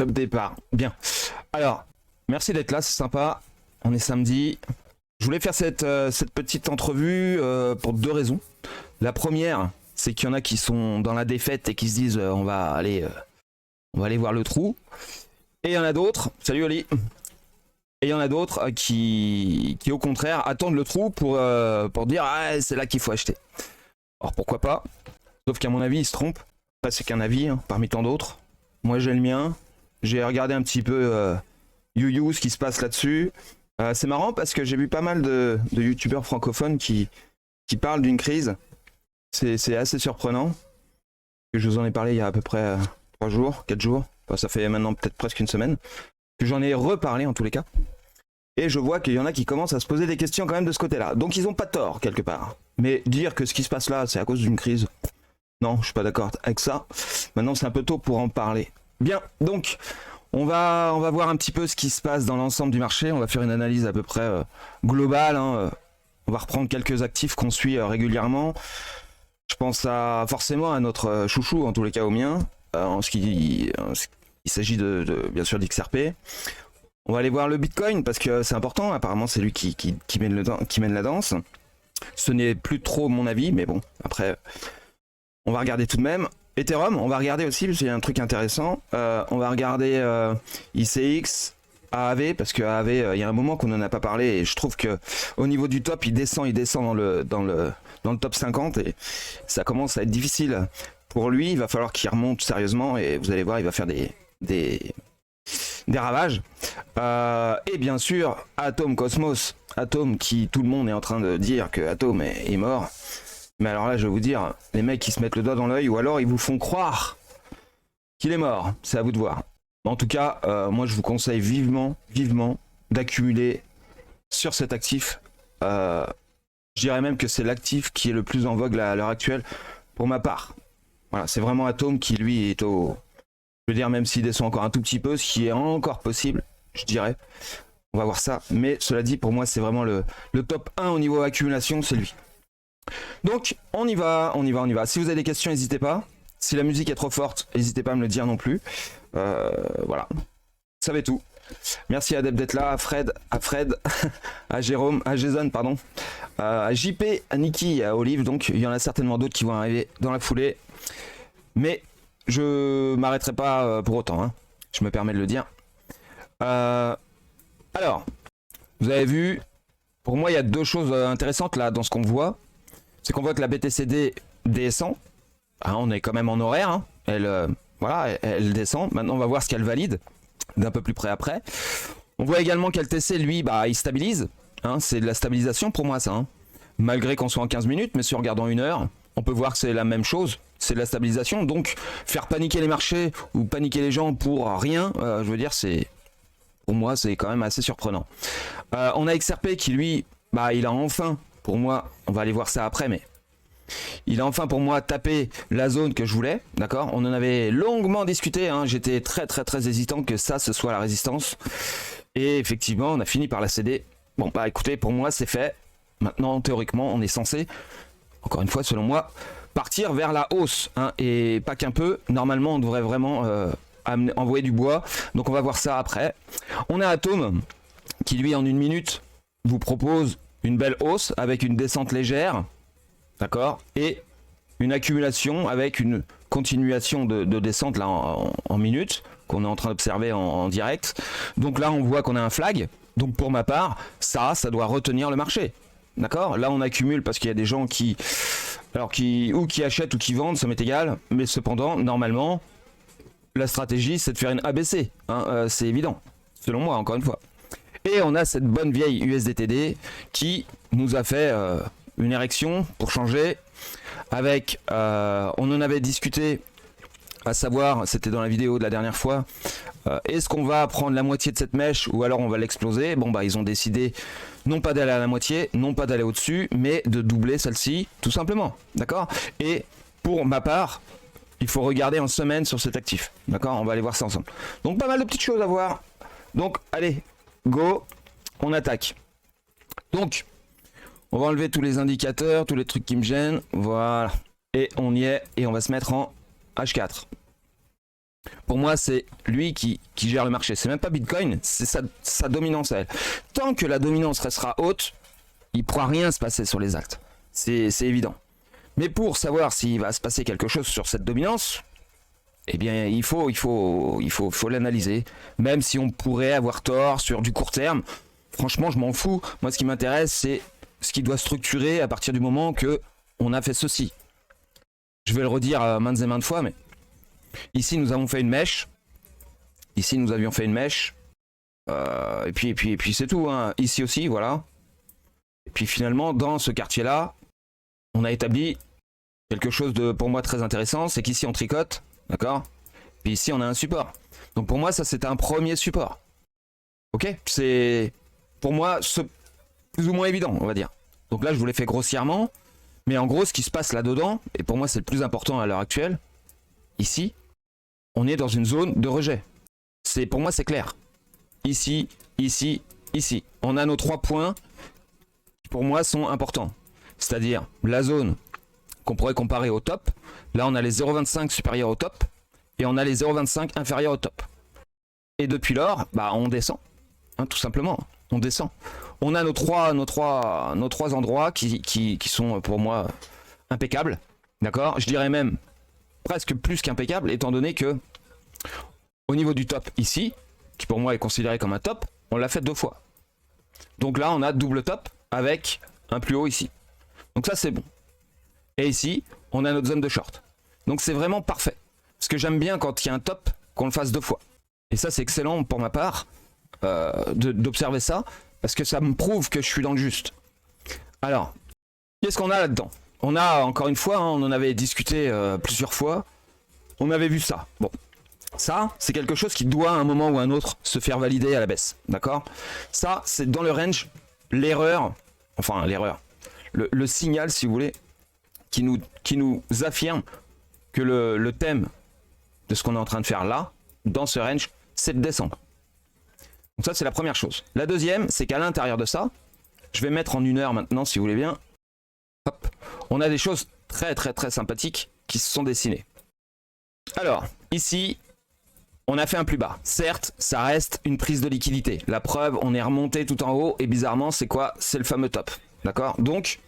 Top départ. Bien. Alors, merci d'être là, c'est sympa. On est samedi. Je voulais faire cette petite entrevue pour deux raisons. La première, c'est qu'il y en a qui sont dans la défaite et qui se disent on va aller voir le trou. Et il y en a d'autres. Salut Oli. Et il y en a d'autres qui au contraire attendent le trou pour dire ah, c'est là qu'il faut acheter. Alors pourquoi pas. Sauf qu'à mon avis, ils se trompent. Ça, c'est qu'un avis hein, parmi tant d'autres. Moi, j'ai le mien. J'ai regardé un petit peu ce qui se passe là-dessus. C'est marrant parce que j'ai vu pas mal de youtubeurs francophones qui parlent d'une crise. C'est assez surprenant. Je vous en ai parlé il y a à peu près 3 jours, 4 jours. Enfin, ça fait maintenant peut-être presque une semaine. Que j'en ai reparlé en tous les cas. Et je vois qu'il y en a qui commencent à se poser des questions quand même de ce côté-là. Donc ils ont pas tort quelque part. Mais dire que ce qui se passe là, c'est à cause d'une crise, non, je suis pas d'accord avec ça. Maintenant, c'est un peu tôt pour en parler. Bien, donc on va voir un petit peu ce qui se passe dans l'ensemble du marché. On va faire une analyse à peu près globale. Hein. On va reprendre quelques actifs qu'on suit régulièrement. Je pense forcément à notre chouchou, en tous les cas au mien, il s'agit bien sûr d'XRP. On va aller voir le Bitcoin parce que c'est important. Apparemment, c'est lui qui mène la danse. Ce n'est plus trop mon avis, mais bon, après, on va regarder tout de même. Ethereum, on va regarder aussi parce qu'il y a un truc intéressant. On va regarder ICX, AAV, parce que AAV, il y a un moment qu'on n'en a pas parlé et je trouve que au niveau du top, il descend dans le top 50 et ça commence à être difficile. Pour lui, il va falloir qu'il remonte sérieusement et vous allez voir, il va faire des ravages. Et bien sûr, Atom Cosmos. Atom qui, tout le monde est en train de dire que Atom est mort. Mais alors là, je vais vous dire, les mecs qui se mettent le doigt dans l'œil ou alors ils vous font croire qu'il est mort. C'est à vous de voir. En tout cas, moi je vous conseille vivement d'accumuler sur cet actif. Je dirais même que c'est l'actif qui est le plus en vogue à l'heure actuelle pour ma part. Voilà, c'est vraiment Atom qui lui est au... Je veux dire, même s'il descend encore un tout petit peu, ce qui est encore possible, je dirais. On va voir ça. Mais cela dit, pour moi, c'est vraiment le top 1 au niveau accumulation, c'est lui. Donc, on y va. Si vous avez des questions, n'hésitez pas. Si la musique est trop forte, n'hésitez pas à me le dire non plus. Voilà. Vous savez tout. Merci à Deb d'être là, à Fred, à Jérôme, à Jason, pardon, à JP, à Niki, à Olive. Donc, il y en a certainement d'autres qui vont arriver dans la foulée. Mais je m'arrêterai pas pour autant. Hein. Je me permets de le dire. Alors, vous avez vu, pour moi, il y a deux choses intéressantes là dans ce qu'on voit. C'est qu'on voit que la BTCD descend. Ah, on est quand même en horaire. Hein. Elle descend. Maintenant, on va voir ce qu'elle valide d'un peu plus près après. On voit également qu'LTC, lui, il stabilise. Hein. C'est de la stabilisation pour moi, ça. Hein. Malgré qu'on soit en 15 minutes, mais si on regarde en 1 heure, on peut voir que c'est la même chose. C'est de la stabilisation. Donc, faire paniquer les marchés ou paniquer les gens pour rien, je veux dire, pour moi, c'est quand même assez surprenant. On a XRP qui, lui, il a enfin... Pour moi, on va aller voir ça après, mais il a enfin pour moi tapé la zone que je voulais, d'accord. On en avait longuement discuté, hein. J'étais très hésitant que ça, ce soit la résistance. Et effectivement, on a fini par la céder. Bon, écoutez, pour moi, c'est fait. Maintenant, théoriquement, on est censé, encore une fois, selon moi, partir vers la hausse. Hein, et pas qu'un peu, normalement, on devrait vraiment envoyer du bois. Donc, on va voir ça après. On a Atom, qui lui, en 1 minute, vous propose... une belle hausse avec une descente légère, d'accord, et une accumulation avec une continuation de descente là en minutes qu'on est en train d'observer en direct. Donc là, on voit qu'on a un flag. Donc pour ma part, ça doit retenir le marché, d'accord. Là, on accumule parce qu'il y a des gens qui achètent ou qui vendent, ça m'est égal. Mais cependant, normalement, la stratégie, c'est de faire une ABC. Hein, c'est évident, selon moi, encore une fois. Et on a cette bonne vieille USDTD qui nous a fait une érection pour changer. Avec, on en avait discuté, à savoir, c'était dans la vidéo de la dernière fois, est-ce qu'on va prendre la moitié de cette mèche ou alors on va l'exploser. Bon ils ont décidé non pas d'aller à la moitié, non pas d'aller au-dessus, mais de doubler celle-ci, tout simplement. D'accord. Et pour ma part, il faut regarder en semaine sur cet actif. D'accord. On va aller voir ça ensemble. Donc pas mal de petites choses à voir. Donc allez. Go, on attaque. Donc, on va enlever tous les indicateurs, tous les trucs qui me gênent. Voilà. Et on y est. Et on va se mettre en H4. Pour moi, c'est lui qui gère le marché. C'est même pas Bitcoin, c'est sa dominance à elle. Tant que la dominance restera haute, il ne pourra rien se passer sur les actes. C'est évident. Mais pour savoir s'il va se passer quelque chose sur cette dominance, eh bien, il faut l'analyser. Même si on pourrait avoir tort sur du court terme, franchement, je m'en fous. Moi, ce qui m'intéresse, c'est ce qui doit structurer à partir du moment que on a fait ceci. Je vais le redire maintes et maintes fois, mais ici, nous avons fait une mèche. Ici, nous avions fait une mèche. Et puis c'est tout. Hein. Ici aussi, voilà. Et puis finalement, dans ce quartier-là, on a établi quelque chose de, pour moi, très intéressant. C'est qu'ici, on tricote. D'accord? Puis ici, on a un support. Donc pour moi, ça, c'est un premier support. Ok? C'est, pour moi, plus ou moins évident, on va dire. Donc là, je vous l'ai fait grossièrement. Mais en gros, ce qui se passe là-dedans, et pour moi, c'est le plus important à l'heure actuelle, ici, on est dans une zone de rejet. Pour moi, c'est clair. Ici, ici, ici. On a nos 3 points qui, pour moi, sont importants. C'est-à-dire la zone qu'on pourrait comparer au top. Là, on a les 0,25 supérieurs au top et on a les 0,25 inférieurs au top. Et depuis lors, bah, on descend, hein, tout simplement. On descend. On a nos trois endroits qui sont pour moi impeccables. D'accord? Je dirais même presque plus qu'impeccables, étant donné que au niveau du top ici, qui pour moi est considéré comme un top, on l'a fait 2 fois. Donc là, on a double top avec un plus haut ici. Donc ça, c'est bon. Et ici, on a notre zone de short. Donc c'est vraiment parfait. Parce que j'aime bien quand il y a un top, qu'on le fasse 2 fois. Et ça, c'est excellent pour ma part d'observer ça, parce que ça me prouve que je suis dans le juste. Alors, qu'est-ce qu'on a là-dedans? On a, encore une fois, hein, on en avait discuté plusieurs fois, on avait vu ça. Bon, ça, c'est quelque chose qui doit à un moment ou à un autre se faire valider à la baisse. D'accord? Ça, c'est dans le range, l'erreur, enfin l'erreur, le signal, si vous voulez, qui nous affirme que le thème de ce qu'on est en train de faire là, dans ce range, c'est de descendre. Donc ça, c'est la première chose. La deuxième, c'est qu'à l'intérieur de ça, je vais mettre en 1 heure maintenant, si vous voulez bien, hop, on a des choses très très très sympathiques qui se sont dessinées. Alors, ici, on a fait un plus bas. Certes, ça reste une prise de liquidité. La preuve, on est remonté tout en haut, et bizarrement, c'est quoi? C'est le fameux top. D'accord? Donc,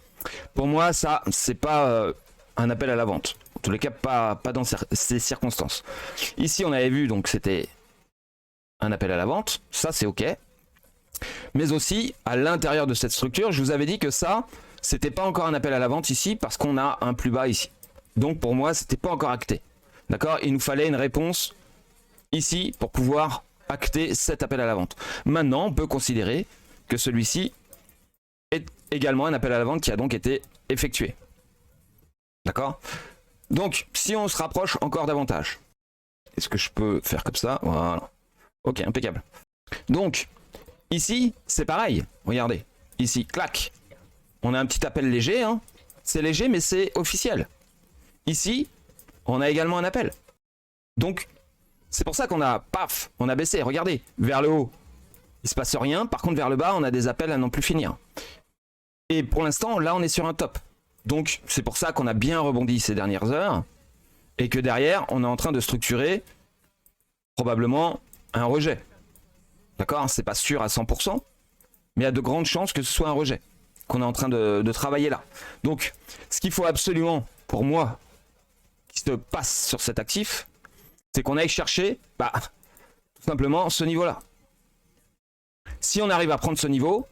pour moi, ça, c'est pas un appel à la vente. En tous les cas, pas dans ces circonstances. Ici, on avait vu, donc c'était un appel à la vente. Ça, c'est OK. Mais aussi, à l'intérieur de cette structure, je vous avais dit que ça, c'était pas encore un appel à la vente ici, parce qu'on a un plus bas ici. Donc, pour moi, c'était pas encore acté. D'accord? Il nous fallait une réponse ici pour pouvoir acter cet appel à la vente. Maintenant, on peut considérer que celui-ci est également un appel à la vente qui a donc été effectué. D'accord? Donc, si on se rapproche encore davantage, est-ce que je peux faire comme ça? Voilà. Ok, impeccable. Donc, ici, c'est pareil. Regardez, ici, clac. On a un petit appel léger. Hein. C'est léger, mais c'est officiel. Ici, on a également un appel. Donc, c'est pour ça qu'on a, paf, on a baissé. Regardez, vers le haut, il se passe rien. Par contre, vers le bas, on a des appels à non plus finir. Et pour l'instant, là, on est sur un top. Donc, c'est pour ça qu'on a bien rebondi ces dernières heures. Et que derrière, on est en train de structurer probablement un rejet. D'accord? C'est pas sûr à 100%. Mais il y a de grandes chances que ce soit un rejet qu'on est en train de travailler là. Donc, ce qu'il faut absolument, pour moi, qui se passe sur cet actif, c'est qu'on aille chercher, tout simplement, ce niveau-là. Si on arrive à prendre ce niveau,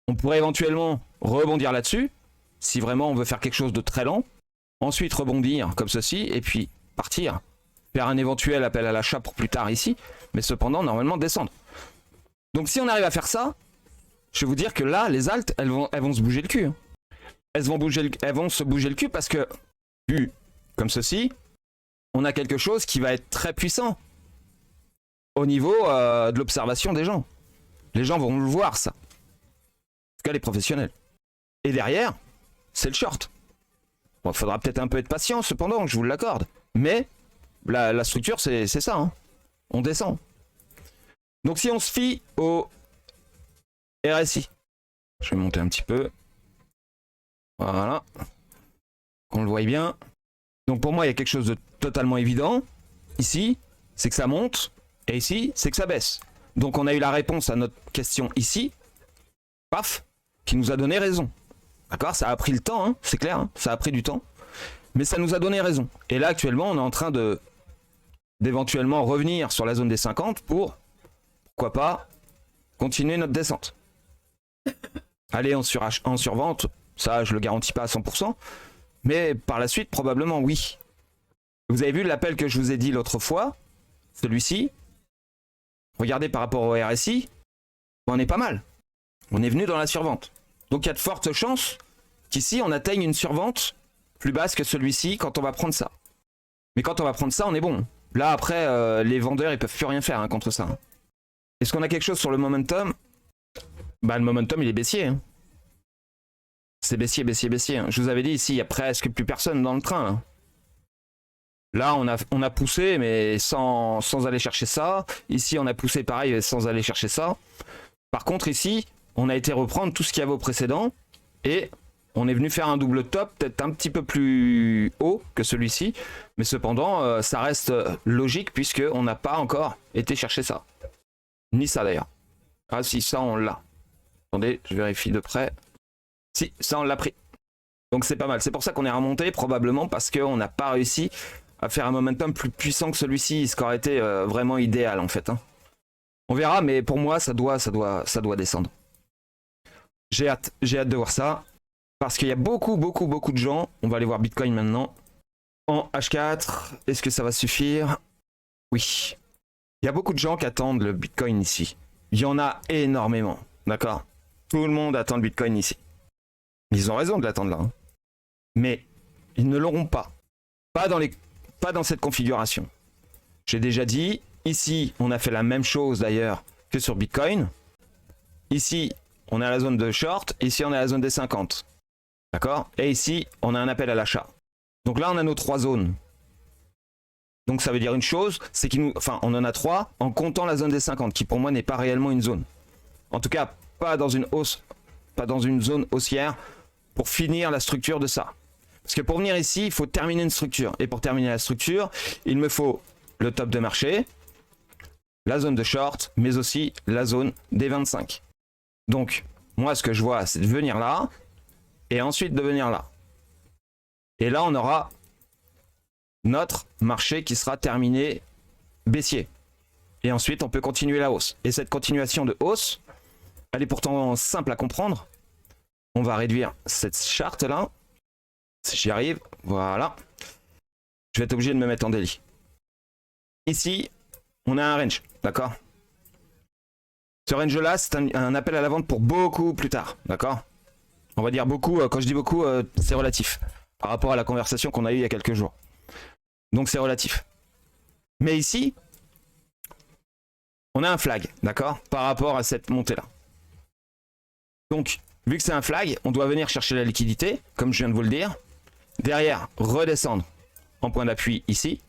on pourrait éventuellement rebondir là-dessus, si vraiment on veut faire quelque chose de très lent, ensuite rebondir comme ceci, et puis partir, faire un éventuel appel à l'achat pour plus tard ici, mais cependant, normalement, descendre. Donc si on arrive à faire ça, je vais vous dire que là, les alts, elles vont se bouger le cul. Hein. Elles vont se bouger le cul parce que, vu comme ceci, on a quelque chose qui va être très puissant au niveau de l'observation des gens. Les gens vont le voir, ça. En tout cas, les professionnels. Et derrière, c'est le short. Bon, faudra peut-être un peu être patient, cependant, je vous l'accorde. Mais la structure, c'est ça. Hein. On descend. Donc si on se fie au RSI, je vais monter un petit peu. Voilà. Qu'on le voie bien. Donc pour moi, il y a quelque chose de totalement évident. Ici, c'est que ça monte, et ici, c'est que ça baisse. Donc on a eu la réponse à notre question ici, paf, qui nous a donné raison. D'accord? Ça a pris le temps, hein, c'est clair, hein, ça a pris du temps, mais ça nous a donné raison. Et là, actuellement, on est en train d'éventuellement revenir sur la zone des 50 pour, pourquoi pas, continuer notre descente. Aller en survente, ça je le garantis pas à 100%, mais par la suite probablement oui. Vous avez vu l'appel que je vous ai dit l'autre fois, celui-ci, regardez par rapport au RSI, on est pas mal. On est venu dans la survente. Donc il y a de fortes chances qu'ici on atteigne une survente plus basse que celui-ci quand on va prendre ça. Mais quand on va prendre ça, on est bon. Là après, les vendeurs ils peuvent plus rien faire hein, contre ça. Hein. Est-ce qu'on a quelque chose sur le momentum? Bah le momentum il est baissier. Hein. C'est baissier, baissier, baissier. Hein. Je vous avais dit ici il y a presque plus personne dans le train. Hein. Là on a poussé mais sans aller chercher ça. Ici on a poussé pareil sans aller chercher ça. Par contre ici on a été reprendre tout ce qu'il y avait au précédent. Et on est venu faire un double top peut-être un petit peu plus haut que celui-ci. Mais cependant ça reste logique puisque on n'a pas encore été chercher ça. Ni ça d'ailleurs. Ah si ça on l'a. Attendez, je vérifie de près. Si, ça on l'a pris. Donc c'est pas mal. C'est pour ça qu'on est remonté, probablement parce qu'on n'a pas réussi à faire un momentum plus puissant que celui-ci, ce qui aurait été vraiment idéal en fait. Hein. On verra, mais pour moi ça doit descendre. J'ai hâte de voir ça. Parce qu'il y a beaucoup de gens. On va aller voir Bitcoin maintenant. En H4, est-ce que ça va suffire? Oui. Il y a beaucoup de gens qui attendent le Bitcoin ici. Il y en a énormément. D'accord? Tout le monde attend le Bitcoin ici. Ils ont raison de l'attendre là. Hein. Mais ils ne l'auront pas. Pas dans cette configuration. J'ai déjà dit, ici, on a fait la même chose d'ailleurs que sur Bitcoin. Ici, on est à la zone de short. Ici, on est à la zone des 50. D'accord? Et ici, on a un appel à l'achat. Donc là, on a nos 3 zones. Donc ça veut dire une chose, c'est qu'on en a 3 en comptant la zone des 50, qui pour moi n'est pas réellement une zone. En tout cas, pas dans une zone haussière pour finir la structure de ça. Parce que pour venir ici, il faut terminer une structure. Et pour terminer la structure, il me faut le top de marché, la zone de short, mais aussi la zone des 25. Donc, moi, ce que je vois, c'est de venir là, et ensuite de venir là. Et là, on aura notre marché qui sera terminé baissier. Et ensuite, on peut continuer la hausse. Et cette continuation de hausse, elle est pourtant simple à comprendre. On va réduire cette charte là. Si j'y arrive, voilà. Je vais être obligé de me mettre en daily. Ici, on a un range, d'accord? Ce range là, c'est un appel à la vente pour beaucoup plus tard, d'accord? On va dire beaucoup, quand je dis beaucoup, c'est relatif. Par rapport à la conversation qu'on a eue il y a quelques jours. Donc c'est relatif. Mais ici, on a un flag, d'accord? Par rapport à cette montée-là. Donc, vu que c'est un flag, on doit venir chercher la liquidité, comme je viens de vous le dire. Derrière, redescendre en point d'appui ici.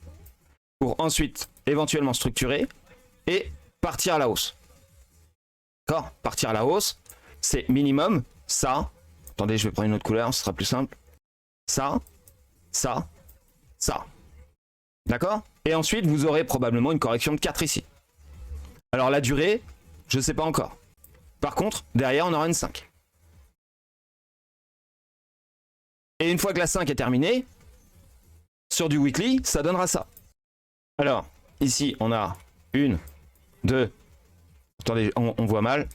Pour ensuite, éventuellement structurer. Et partir à la hausse. D'accord? Partir à la hausse, c'est minimum ça. Attendez, je vais prendre une autre couleur, ce sera plus simple. Ça, ça, ça. D'accord? Et ensuite, vous aurez probablement une correction de 4 ici. Alors la durée, je ne sais pas encore. Par contre, derrière, on aura une 5. Et une fois que la 5 est terminée, sur du weekly, ça donnera ça. Alors, ici, on a 1, 2, attendez, on voit mal,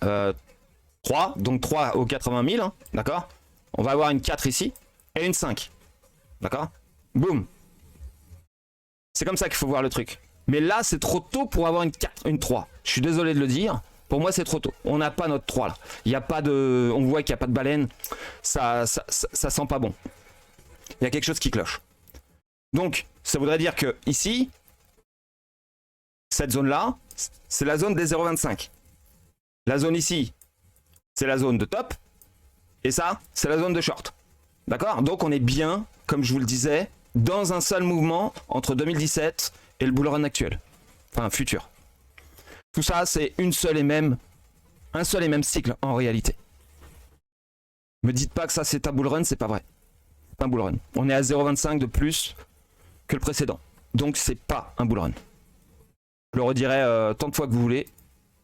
3, donc 3 aux 80 000, hein, d'accord? On va avoir une 4 ici, et une 5, d'accord? Boum. C'est comme ça qu'il faut voir le truc. Mais là, c'est trop tôt pour avoir une 4, une 3. Je suis désolé de le dire. Pour moi, c'est trop tôt. On n'a pas notre 3 là. Il n'y a pas de... On voit qu'il n'y a pas de baleine. Ça sent pas bon. Il y a quelque chose qui cloche. Donc, ça voudrait dire que ici, cette zone-là, c'est la zone des 0,25. La zone ici, c'est la zone de top. Et ça, c'est la zone de short. D'accord? Donc, on est bien, comme je vous le disais, dans un seul mouvement entre 2017 et le bull run actuel. Enfin, futur. Tout ça, c'est un seul et même cycle en réalité. Me dites pas que ça c'est un bull run, c'est pas vrai. C'est un bull run. On est à 0,25 de plus que le précédent. Donc c'est pas un bull run. Je le redirai tant de fois que vous voulez.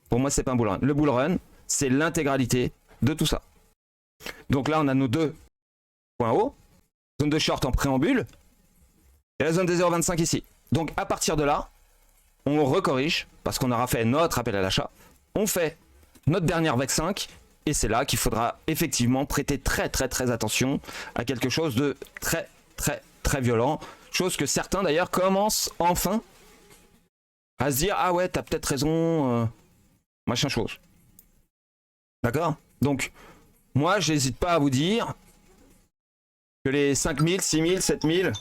Pour moi, c'est pas un bull run. Le bull run, c'est l'intégralité de tout ça. Donc là, on a nos deux points hauts. Zone de short en préambule. Et la zone des 0,25 ici. Donc à partir de là, on recorrige. Parce qu'on aura fait notre appel à l'achat. On fait notre dernière vague 5. Et c'est là qu'il faudra effectivement prêter très attention à quelque chose de très violent. Chose que certains d'ailleurs commencent enfin à se dire, ah ouais, t'as peut-être raison, machin chose. D'accord? Donc, moi, j'hésite pas à vous dire que les 5000, 6000, 7000...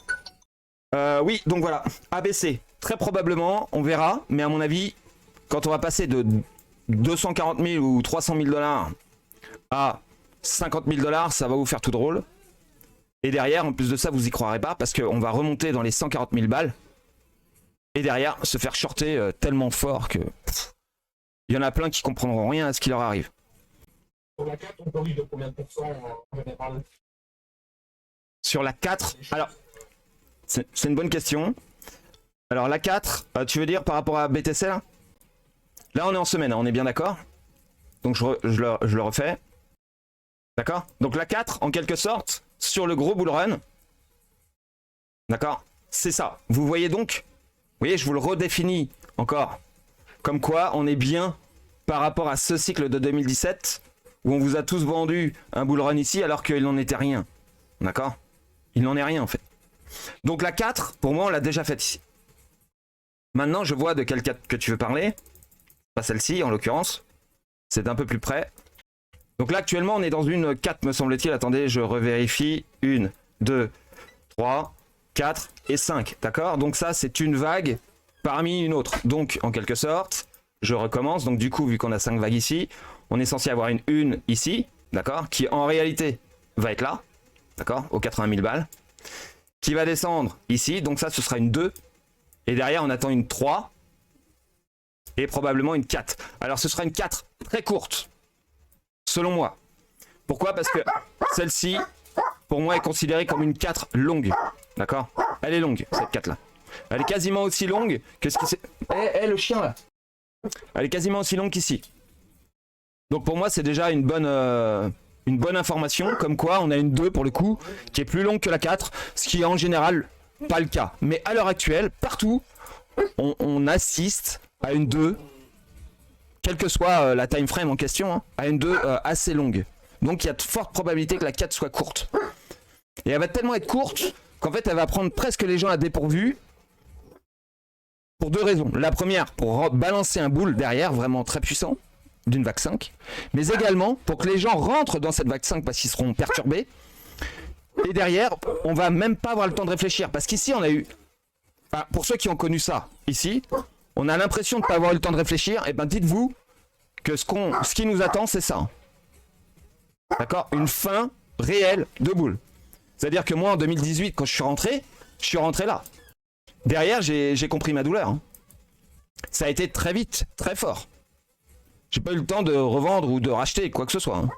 oui, donc voilà, ABC, très probablement, on verra, mais à mon avis, quand on va passer de 240 000 ou 300 000 dollars à 50 000 dollars, ça va vous faire tout drôle. Et derrière, en plus de ça, vous y croirez pas, parce qu'on va remonter dans les 140 000 balles, et derrière, se faire shorter tellement fort que... il y en a plein qui comprendront rien à ce qui leur arrive. Sur la 4, on corrige de combien de pourcents en général? Sur la 4, alors, c'est une bonne question. Alors la 4, tu veux dire par rapport à BTC là? Là on est en semaine, hein, on est bien d'accord? Donc je le refais. D'accord? Donc la 4, en quelque sorte, sur le gros bull run. D'accord? C'est ça. Vous voyez donc? Vous voyez, je vous le redéfinis encore. Comme quoi, on est bien par rapport à ce cycle de 2017 où on vous a tous vendu un bull run ici alors qu'il n'en était rien. D'accord? Il n'en est rien en fait. Donc la 4, pour moi, on l'a déjà faite ici. Maintenant, je vois de quelle 4 que tu veux parler. Pas celle-ci, en l'occurrence. C'est un peu plus près. Donc là, actuellement, on est dans une 4, me semble-t-il. Attendez, je revérifie. 1, 2, 3, 4 et 5. D'accord? Donc ça, c'est une vague parmi une autre. Donc, en quelque sorte, je recommence. Donc du coup, vu qu'on a 5 vagues ici, on est censé avoir une 1 ici. D'accord? Qui, en réalité, va être là. D'accord? Aux 80 000 balles. Qui va descendre ici. Donc ça, ce sera une 2. Et derrière, on attend une 3. Et probablement une 4. Alors, ce sera une 4 très courte. Selon moi. Pourquoi? Parce que celle-ci, pour moi, est considérée comme une 4 longue. D'accord? Elle est longue, cette 4-là. Elle est quasiment aussi longue que ce qui s'est... le chien, là. Elle est quasiment aussi longue qu'ici. Donc, pour moi, c'est déjà une bonne information. Comme quoi, on a une 2, pour le coup, qui est plus longue que la 4. Ce qui est, en général, pas le cas. Mais à l'heure actuelle, partout, on assiste à une 2... quelle que soit la time frame en question, hein, à une 2 assez longue. Donc il y a de fortes probabilités que la 4 soit courte. Et elle va tellement être courte qu'en fait elle va prendre presque les gens à dépourvu. Pour deux raisons. La première, pour balancer un bull derrière, vraiment très puissant, d'une vague 5. Mais également pour que les gens rentrent dans cette vague 5 parce qu'ils seront perturbés. Et derrière, on va même pas avoir le temps de réfléchir. Parce qu'ici on a eu... Enfin, pour ceux qui ont connu ça, ici... on a l'impression de ne pas avoir eu le temps de réfléchir, et ben dites-vous que ce qui nous attend, c'est ça. D'accord? Une fin réelle de boule. C'est-à-dire que moi, en 2018, quand je suis rentré là. Derrière, j'ai compris ma douleur. Hein. Ça a été très vite, très fort. J'ai pas eu le temps de revendre ou de racheter quoi que ce soit. Hein.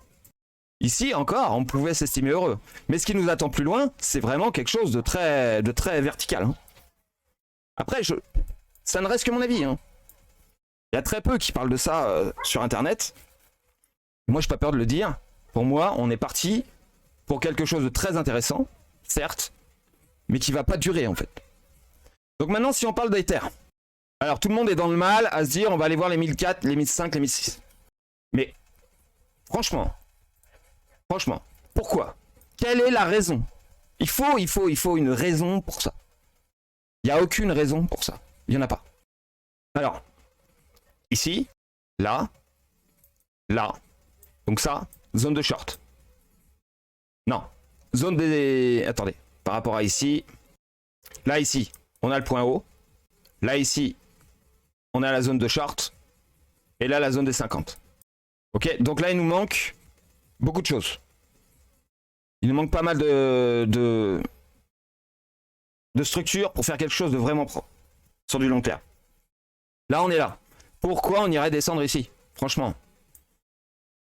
Ici, encore, on pouvait s'estimer heureux. Mais ce qui nous attend plus loin, c'est vraiment quelque chose de très vertical. Hein. Après, ça ne reste que mon avis. Hein. Il y a très peu qui parlent de ça sur Internet. Moi, je n'ai pas peur de le dire. Pour moi, on est parti pour quelque chose de très intéressant, certes, mais qui ne va pas durer en fait. Donc maintenant, si on parle d'Ether. Alors, tout le monde est dans le mal à se dire on va aller voir les 1004, les 1005, les 1006. Mais, franchement, pourquoi? Quelle est la raison? Il faut une raison pour ça. Il n'y a aucune raison pour ça. Il n'y en a pas. Alors, ici, là, là. Donc ça, zone de short. Non, zone des... Attendez, par rapport à ici. Là, ici, on a le point haut. Là, ici, on a la zone de short. Et là, la zone des 50. Ok, donc là, il nous manque beaucoup de choses. Il nous manque pas mal de structure pour faire quelque chose de vraiment pro. Sur du long terme. Là, on est là. Pourquoi on irait descendre ici? Franchement.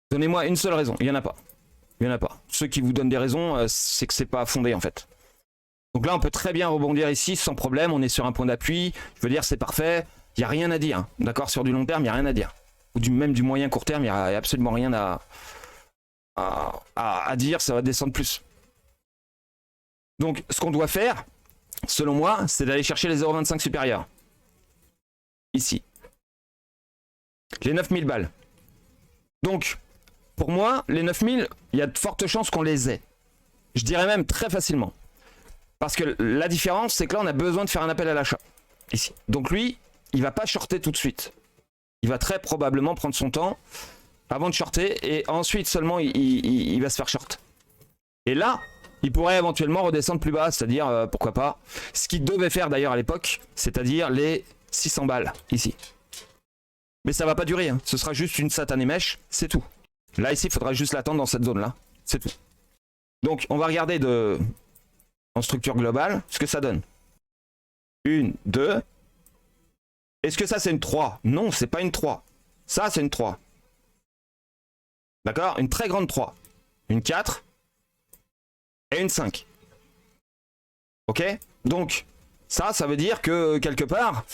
Donnez-moi une seule raison. Il n'y en a pas. Il n'y en a pas. Ceux qui vous donnent des raisons, c'est que c'est pas fondé en fait. Donc là, on peut très bien rebondir ici sans problème. On est sur un point d'appui. Je veux dire, c'est parfait. Il n'y a rien à dire. D'accord, sur du long terme, il n'y a rien à dire. Ou même du moyen court terme, il n'y a absolument rien à dire, ça va descendre plus. Donc, ce qu'on doit faire, selon moi, c'est d'aller chercher les 0,25 supérieurs. Ici. Les 9000 balles. Donc, pour moi, les 9000, il y a de fortes chances qu'on les ait. Je dirais même très facilement. Parce que la différence, c'est que là, on a besoin de faire un appel à l'achat. Ici. Donc lui, il va pas shorter tout de suite. Il va très probablement prendre son temps avant de shorter et ensuite seulement il va se faire short. Et là, il pourrait éventuellement redescendre plus bas, c'est-à-dire, pourquoi pas, ce qu'il devait faire d'ailleurs à l'époque, c'est-à-dire les 600 balles ici. Mais ça va pas durer, hein. Ce sera juste une satanée mèche, c'est tout. Là ici, il faudra juste l'attendre dans cette zone-là, c'est tout. Donc on va regarder en structure globale ce que ça donne. 1, 2. Est-ce que ça c'est une 3? Non, c'est pas une 3. Ça c'est une 3. D'accord? Une très grande 3. Une 4. Et une 5. Ok? Donc, ça veut dire que quelque part...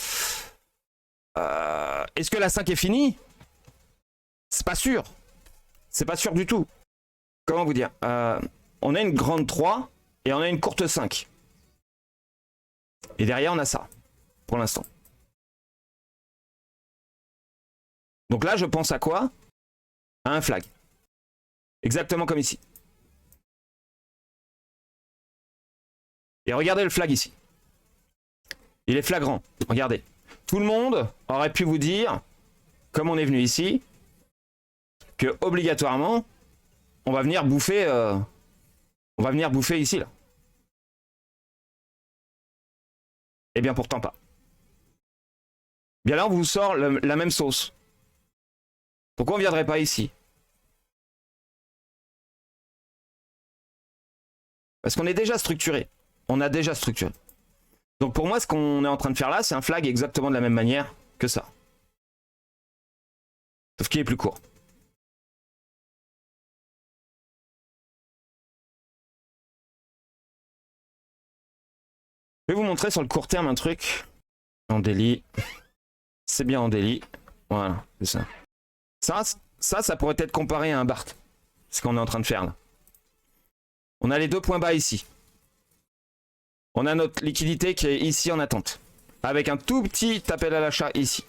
est-ce que la 5 est finie? C'est pas sûr. C'est pas sûr du tout. Comment vous dire? On a une grande 3 et on a une courte 5. Et derrière, on a ça, pour l'instant. Donc là, je pense à quoi? À un flag. Exactement comme ici. Et regardez le flag ici. Il est flagrant. Regardez. Tout le monde aurait pu vous dire, comme on est venu ici, que obligatoirement, on va venir bouffer ici, là. Eh bien, pourtant pas. Bien là, on vous sort la même sauce. Pourquoi on ne viendrait pas ici? Parce qu'on est déjà structuré. On a déjà structuré. Donc pour moi, ce qu'on est en train de faire là, c'est un flag exactement de la même manière que ça. Sauf qu'il est plus court. Je vais vous montrer sur le court terme un truc. En daily. C'est bien en daily. Voilà, c'est ça. Ça pourrait être comparé à un BART. Ce qu'on est en train de faire là. On a les deux points bas ici. On a notre liquidité qui est ici en attente. Avec un tout petit appel à l'achat ici.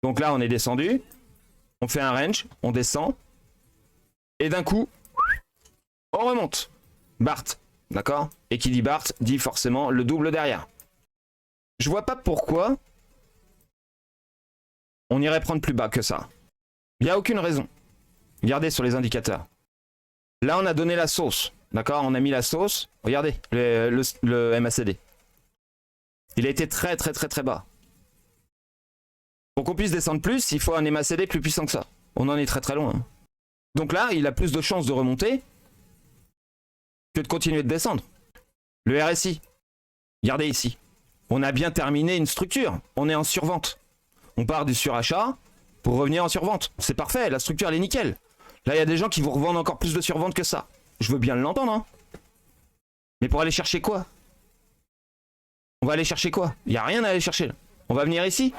Donc là, on est descendu. On fait un range. On descend. Et d'un coup, on remonte. BART. D'accord? Et qui dit BART dit forcément le double derrière. Je vois pas pourquoi on irait prendre plus bas que ça. Il n'y a aucune raison. Regardez sur les indicateurs. Là, on a donné la sauce. D'accord? On a mis la sauce. Regardez le MACD. Il a été très très très très bas. Pour qu'on puisse descendre plus, il faut un MACD plus puissant que ça. On en est très très loin. Donc là, il a plus de chances de remonter que de continuer de descendre. Le RSI. Regardez ici. On a bien terminé une structure. On est en survente. On part du surachat pour revenir en survente. C'est parfait, la structure elle est nickel. Là, il y a des gens qui vous revendent encore plus de survente que ça. Je veux bien l'entendre, hein. Mais pour aller chercher quoi? On va aller chercher quoi? Il n'y a rien à aller chercher là. On va venir ici.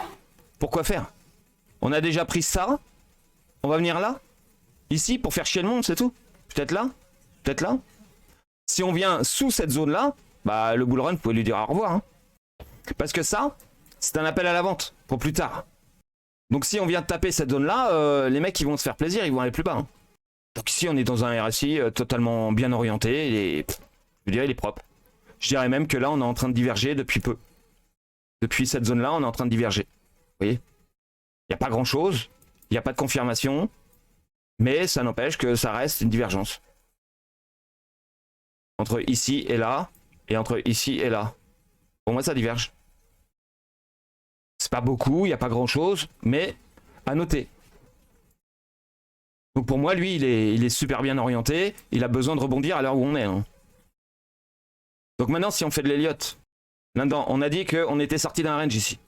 Pourquoi faire? On a déjà pris ça. On va venir là. Ici pour faire chier le monde, c'est tout. Peut-être là. Peut-être là. Si on vient sous cette zone là, bah le bull run, vous pouvez lui dire au revoir, hein. Parce que ça, c'est un appel à la vente pour plus tard. Donc si on vient de taper cette zone là, les mecs ils vont se faire plaisir, ils vont aller plus bas, hein. Donc ici on est dans un RSI totalement bien orienté, et je dirais il est propre. Je dirais même que là on est en train de diverger depuis peu. Depuis cette zone là on est en train de diverger. Vous voyez? Il n'y a pas grand chose, il n'y a pas de confirmation, mais ça n'empêche que ça reste une divergence. Entre ici et là, et entre ici et là. Pour moi ça diverge. C'est pas beaucoup, il n'y a pas grand chose, mais à noter. Donc pour moi, lui, il est super bien orienté. Il a besoin de rebondir à l'heure où on est, hein. Donc maintenant, si on fait de l'Elliott, là-dedans, on a dit qu'on était sorti d'un range ici.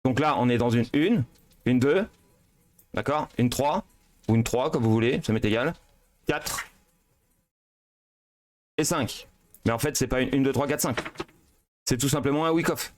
Donc là, on est dans une 2, d'accord? Une 3, ou une 3, comme vous voulez, ça m'est égal. 4 et 5. Mais en fait, c'est pas une 2, 3, 4, 5. C'est tout simplement un wick-off.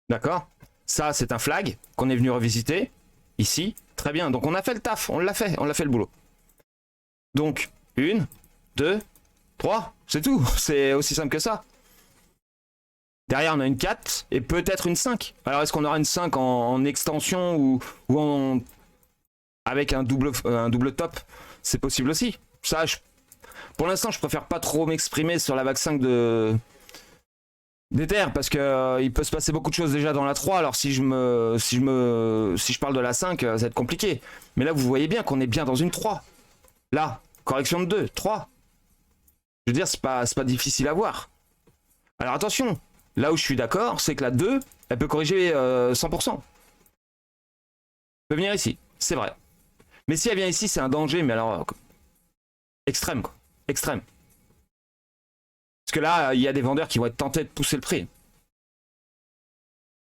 D'accord? Ça, c'est un flag qu'on est venu revisiter. Ici. Très bien. Donc, on a fait le taf. On l'a fait. On l'a fait le boulot. Donc, 1, 2, 3. C'est tout. C'est aussi simple que ça. Derrière, on a une 4 et peut-être une 5. Alors, est-ce qu'on aura une 5 en extension ou avec un double top? C'est possible aussi. Ça, pour l'instant, je préfère pas trop m'exprimer sur la vague 5 d'Ether parce que il peut se passer beaucoup de choses déjà dans la 3. Alors, si je parle de la 5, ça va être compliqué. Mais là, vous voyez bien qu'on est bien dans une 3. Là, correction de 2, 3. Je veux dire, c'est pas difficile à voir. Alors, attention. Là où je suis d'accord, c'est que la 2, elle peut corriger 100%. Elle peut venir ici, c'est vrai. Mais si elle vient ici, c'est un danger, mais alors... extrême, quoi. Extrême. Parce que là, il y a des vendeurs qui vont être tentés de pousser le prix.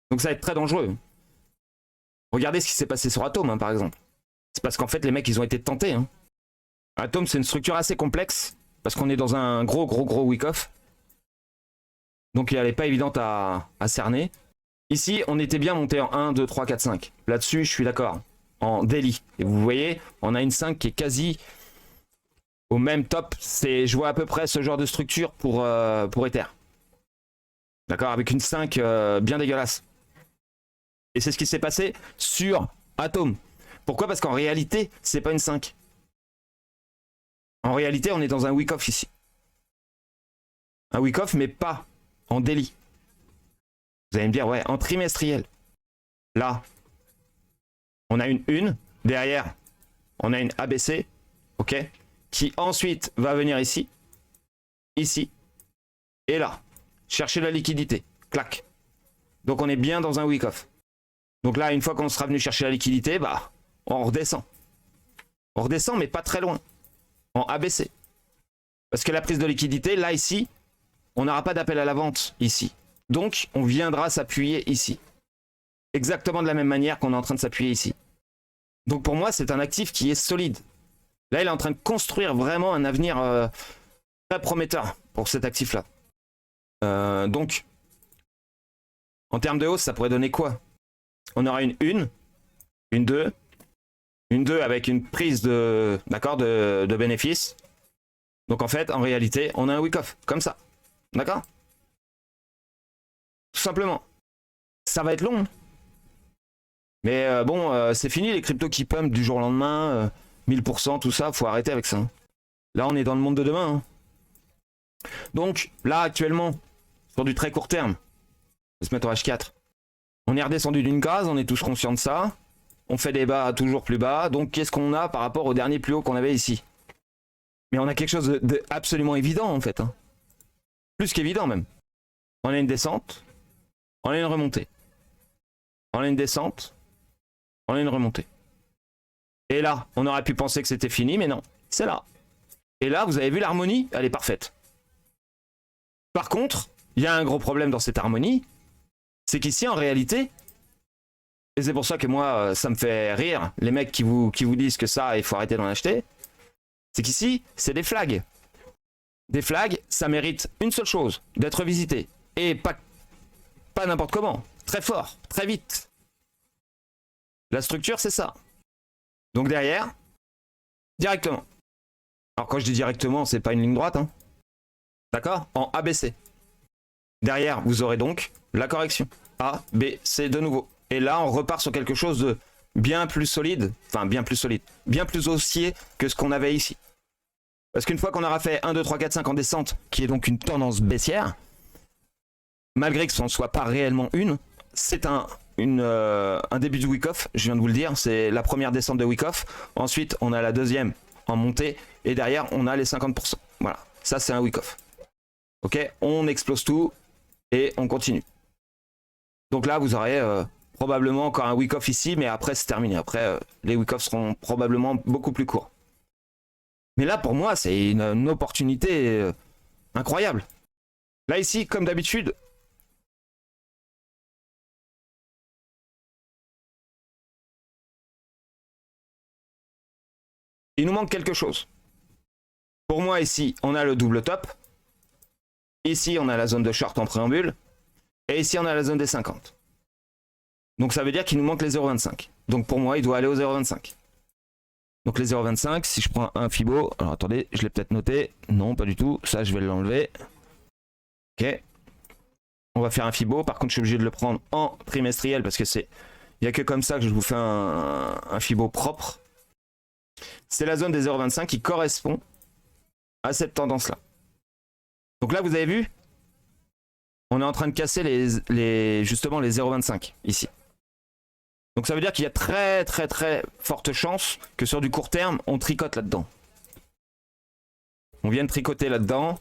Donc ça va être très dangereux. Regardez ce qui s'est passé sur Atom, hein, par exemple. C'est parce qu'en fait, les mecs, ils ont été tentés. Hein. Atom, c'est une structure assez complexe, parce qu'on est dans un gros wick-off. Donc elle n'est pas évidente à cerner. Ici, on était bien monté en 1, 2, 3, 4, 5. Là-dessus, je suis d'accord. En daily. Et vous voyez, on a une 5 qui est quasi au même top. Je vois à peu près ce genre de structure pour Ether. D'accord? Avec une 5 bien dégueulasse. Et c'est ce qui s'est passé sur Atom. Pourquoi? Parce qu'en réalité, c'est pas une 5. En réalité, on est dans un week-off ici. Un week-off, mais pas en daily. Vous allez me dire, ouais, en trimestriel. Là, on a une 1. Derrière, on a une ABC. OK? Qui ensuite va venir ici. Ici. Et là. Chercher la liquidité. Clac. Donc on est bien dans un week-off. Donc là, une fois qu'on sera venu chercher la liquidité, bah, on redescend. On redescend, mais pas très loin. En ABC. Parce que la prise de liquidité, là, ici, on n'aura pas d'appel à la vente ici. Donc, on viendra s'appuyer ici. Exactement de la même manière qu'on est en train de s'appuyer ici. Donc pour moi, c'est un actif qui est solide. Là, il est en train de construire vraiment un avenir très prometteur pour cet actif-là. Donc, en termes de hausse, ça pourrait donner quoi? On aura une 1, une 2, une 2 avec une prise de bénéfice. Donc en fait, en réalité, on a un wick-off, comme ça. D'accord? Tout simplement. Ça va être long. Mais bon, c'est fini les cryptos qui pump du jour au lendemain, 1000%, tout ça, faut arrêter avec ça. Là, on est dans le monde de demain. Hein. Donc, là, actuellement, sur du très court terme, on va se mettre au H4. On est redescendu d'une case, on est tous conscients de ça. On fait des bas toujours plus bas. Donc, qu'est-ce qu'on a par rapport au dernier plus haut qu'on avait ici? Mais on a quelque chose de absolument évident, en fait. Hein. Plus qu'évident, même. On a une descente, on a une remontée. On a une descente, on a une remontée. Et là, on aurait pu penser que c'était fini, mais non, c'est là. Et là, vous avez vu l'harmonie, elle est parfaite. Par contre, il y a un gros problème dans cette harmonie, c'est qu'ici, en réalité, et c'est pour ça que moi, ça me fait rire, les mecs qui vous disent que ça, il faut arrêter d'en acheter, c'est qu'ici, c'est des flags. Des flags, ça mérite une seule chose, d'être visité. Et pas n'importe comment, très fort, très vite. La structure, c'est ça. Donc derrière, directement. Alors quand je dis directement, c'est pas une ligne droite, hein. D'accord? En ABC. Derrière, vous aurez donc la correction. A, B, C de nouveau. Et là, on repart sur quelque chose de bien plus solide. Enfin, bien plus solide. Bien plus haussier que ce qu'on avait ici. Parce qu'une fois qu'on aura fait 1, 2, 3, 4, 5 en descente, qui est donc une tendance baissière, malgré que ce ne soit pas réellement une, c'est un début de week-off, je viens de vous le dire, c'est la première descente de week-off. Ensuite, on a la deuxième en montée, et derrière, on a les 50%. Voilà, ça c'est un week-off. Ok, on explose tout, et on continue. Donc là, vous aurez probablement encore un week-off ici, mais après c'est terminé. Après, les week-offs seront probablement beaucoup plus courts. Mais là, pour moi, c'est une opportunité incroyable. Là, ici, comme d'habitude, il nous manque quelque chose. Pour moi, ici, on a le double top. Ici, on a la zone de short en préambule. Et ici, on a la zone des 50. Donc ça veut dire qu'il nous manque les 0,25. Donc pour moi, il doit aller au 0,25. Donc les 0,25, si je prends un Fibo, alors attendez, je l'ai peut-être noté. Non, pas du tout. Ça, je vais l'enlever. Ok. On va faire un Fibo. Par contre, je suis obligé de le prendre en trimestriel parce que c'est... Il n'y a que comme ça que je vous fais un Fibo propre. C'est la zone des 0,25 qui correspond à cette tendance-là. Donc là, vous avez vu, on est en train de casser justement les 0,25 ici. Donc ça veut dire qu'il y a très très très forte chance que sur du court terme, on tricote là-dedans. On vient de tricoter là-dedans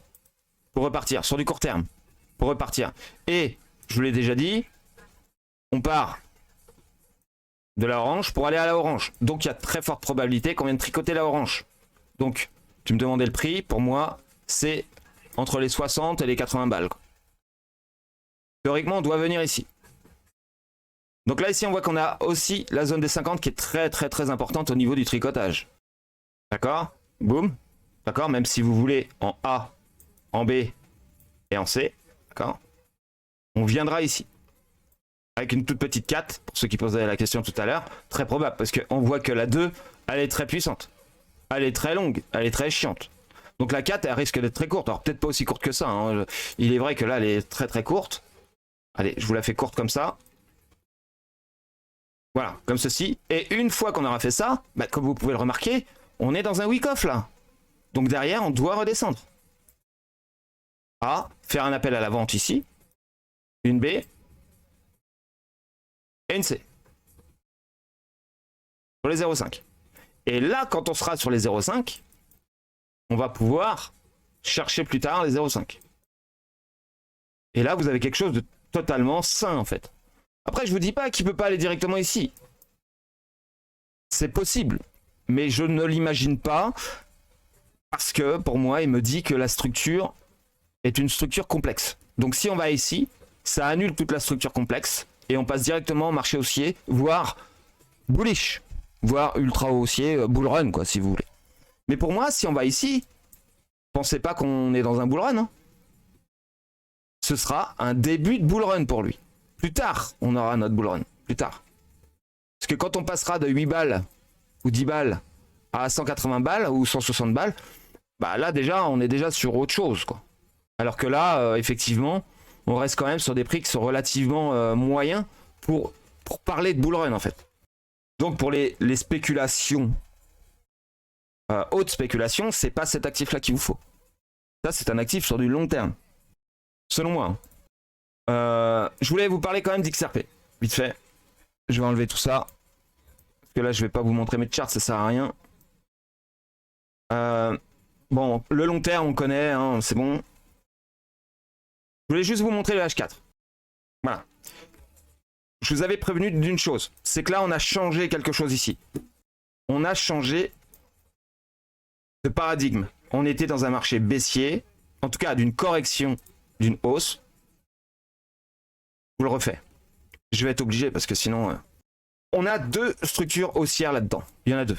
pour repartir, sur du court terme, pour repartir. Et, je vous l'ai déjà dit, on part de la orange pour aller à la orange. Donc il y a très forte probabilité qu'on vienne tricoter la orange. Donc, tu me demandais le prix, pour moi, c'est entre les 60 et les 80 balles. Théoriquement, on doit venir ici. Donc là, ici, on voit qu'on a aussi la zone des 50 qui est très très très importante au niveau du tricotage. D'accord? Boum. D'accord? Même si vous voulez en A, en B et en C. D'accord? On viendra ici. Avec une toute petite 4, pour ceux qui posaient la question tout à l'heure. Très probable, parce qu'on voit que la 2, elle est très puissante. Elle est très longue, elle est très chiante. Donc la 4, elle risque d'être très courte. Alors peut-être pas aussi courte que ça. Hein. Il est vrai que là, elle est très très courte. Allez, je vous la fais courte comme ça. Voilà, comme ceci. Et une fois qu'on aura fait ça, bah, comme vous pouvez le remarquer, on est dans un wick-off là. Donc derrière, on doit redescendre. A, faire un appel à la vente ici. Une B. Et une C. Sur les 0,5. Et là, quand on sera sur les 0,5, on va pouvoir chercher plus tard les 0,5. Et là, vous avez quelque chose de totalement sain en fait. Après, je vous dis pas qu'il peut pas aller directement ici. C'est possible, mais je ne l'imagine pas parce que pour moi, il me dit que la structure est une structure complexe. Donc si on va ici, ça annule toute la structure complexe et on passe directement au marché haussier, voire bullish, voire ultra haussier, bull run quoi, si vous voulez. Mais pour moi, si on va ici, pensez pas qu'on est dans un bull run. Hein. Ce sera un début de bull run pour lui. Plus tard, on aura notre bull run. Plus tard. Parce que quand on passera de 8 balles ou 10 balles à 180 balles ou 160 balles, bah là déjà, on est déjà sur autre chose, quoi. Alors que là, effectivement, on reste quand même sur des prix qui sont relativement moyens pour parler de bull run, en fait. Donc pour les spéculations, hautes spéculations, c'est pas cet actif-là qu'il vous faut. Ça, c'est un actif sur du long terme. Selon moi. Hein. Je voulais vous parler quand même d'XRP. Vite fait. Je vais enlever tout ça. Parce que là, je vais pas vous montrer mes charts, ça sert à rien. Bon, le long terme, on connaît, hein, c'est bon. Je voulais juste vous montrer le H4. Voilà. Je vous avais prévenu d'une chose. C'est que là, on a changé quelque chose ici. On a changé de paradigme. On était dans un marché baissier. En tout cas, d'une correction, d'une hausse. Je vous le refais. Je vais être obligé parce que sinon... On a deux structures haussières là-dedans. Il y en a deux.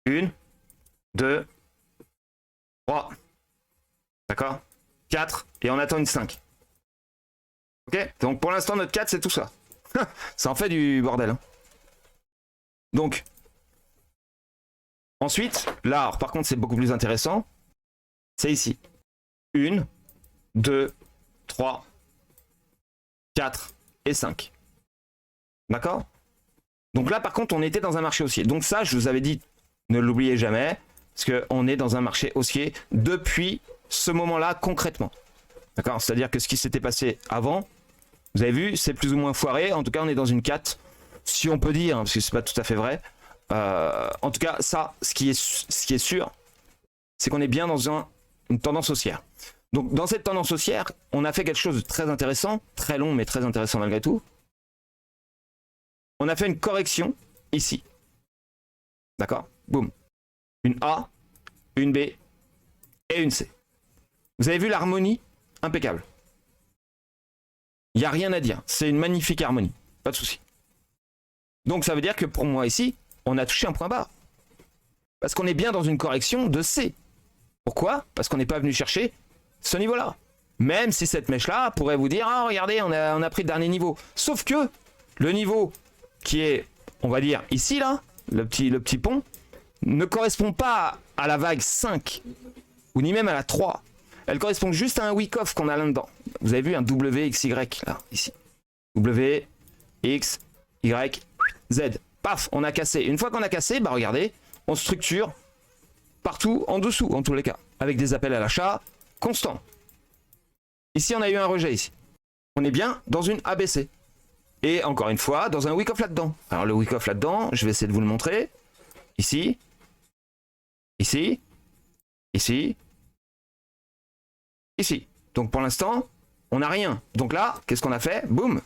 1, 2, 3. D'accord? 4. Et on attend une 5. Ok? Donc pour l'instant, notre 4, c'est tout ça. Ça en fait du bordel. Hein. Donc, ensuite, là, alors, par contre, c'est beaucoup plus intéressant. C'est ici. 1, 2, 3, 4 et 5. D'accord? Donc là, par contre, on était dans un marché haussier. Donc ça, je vous avais dit, ne l'oubliez jamais, parce qu'on est dans un marché haussier depuis ce moment-là, concrètement. D'accord? C'est-à-dire que ce qui s'était passé avant, vous avez vu, c'est plus ou moins foiré. En tout cas, on est dans une 4, si on peut dire, hein, parce que c'est pas tout à fait vrai. En tout cas, ça, ce qui est sûr, c'est qu'on est bien dans une tendance haussière. Donc, dans cette tendance haussière, on a fait quelque chose de très intéressant, très long, mais très intéressant malgré tout. On a fait une correction ici. D'accord? Boum. Une A, une B et une C. Vous avez vu l'harmonie? Impeccable. Il n'y a rien à dire. C'est une magnifique harmonie. Pas de souci. Donc ça veut dire que pour moi ici, on a touché un point bas. Parce qu'on est bien dans une correction de C. Pourquoi? Parce qu'on n'est pas venu chercher ce niveau-là. Même si cette mèche-là pourrait vous dire, ah regardez, on a pris le dernier niveau. Sauf que le niveau qui est, on va dire, ici, là, le petit pont, ne correspond pas à la vague 5, ou ni même à la 3. Elle correspond juste à un wick-off qu'on a là-dedans. Vous avez vu un WXY, là, ici. W, X, Y, Z. Paf, on a cassé. Une fois qu'on a cassé, bah regardez, on structure partout en dessous, en tous les cas, avec des appels à l'achat constants. Ici, on a eu un rejet, ici. On est bien dans une ABC. Et encore une fois, dans un wick-off là-dedans. Alors le wick-off là-dedans, je vais essayer de vous le montrer. Ici, ici, ici, ici. Donc pour l'instant, on n'a rien. Donc là, qu'est-ce qu'on a fait? Boum.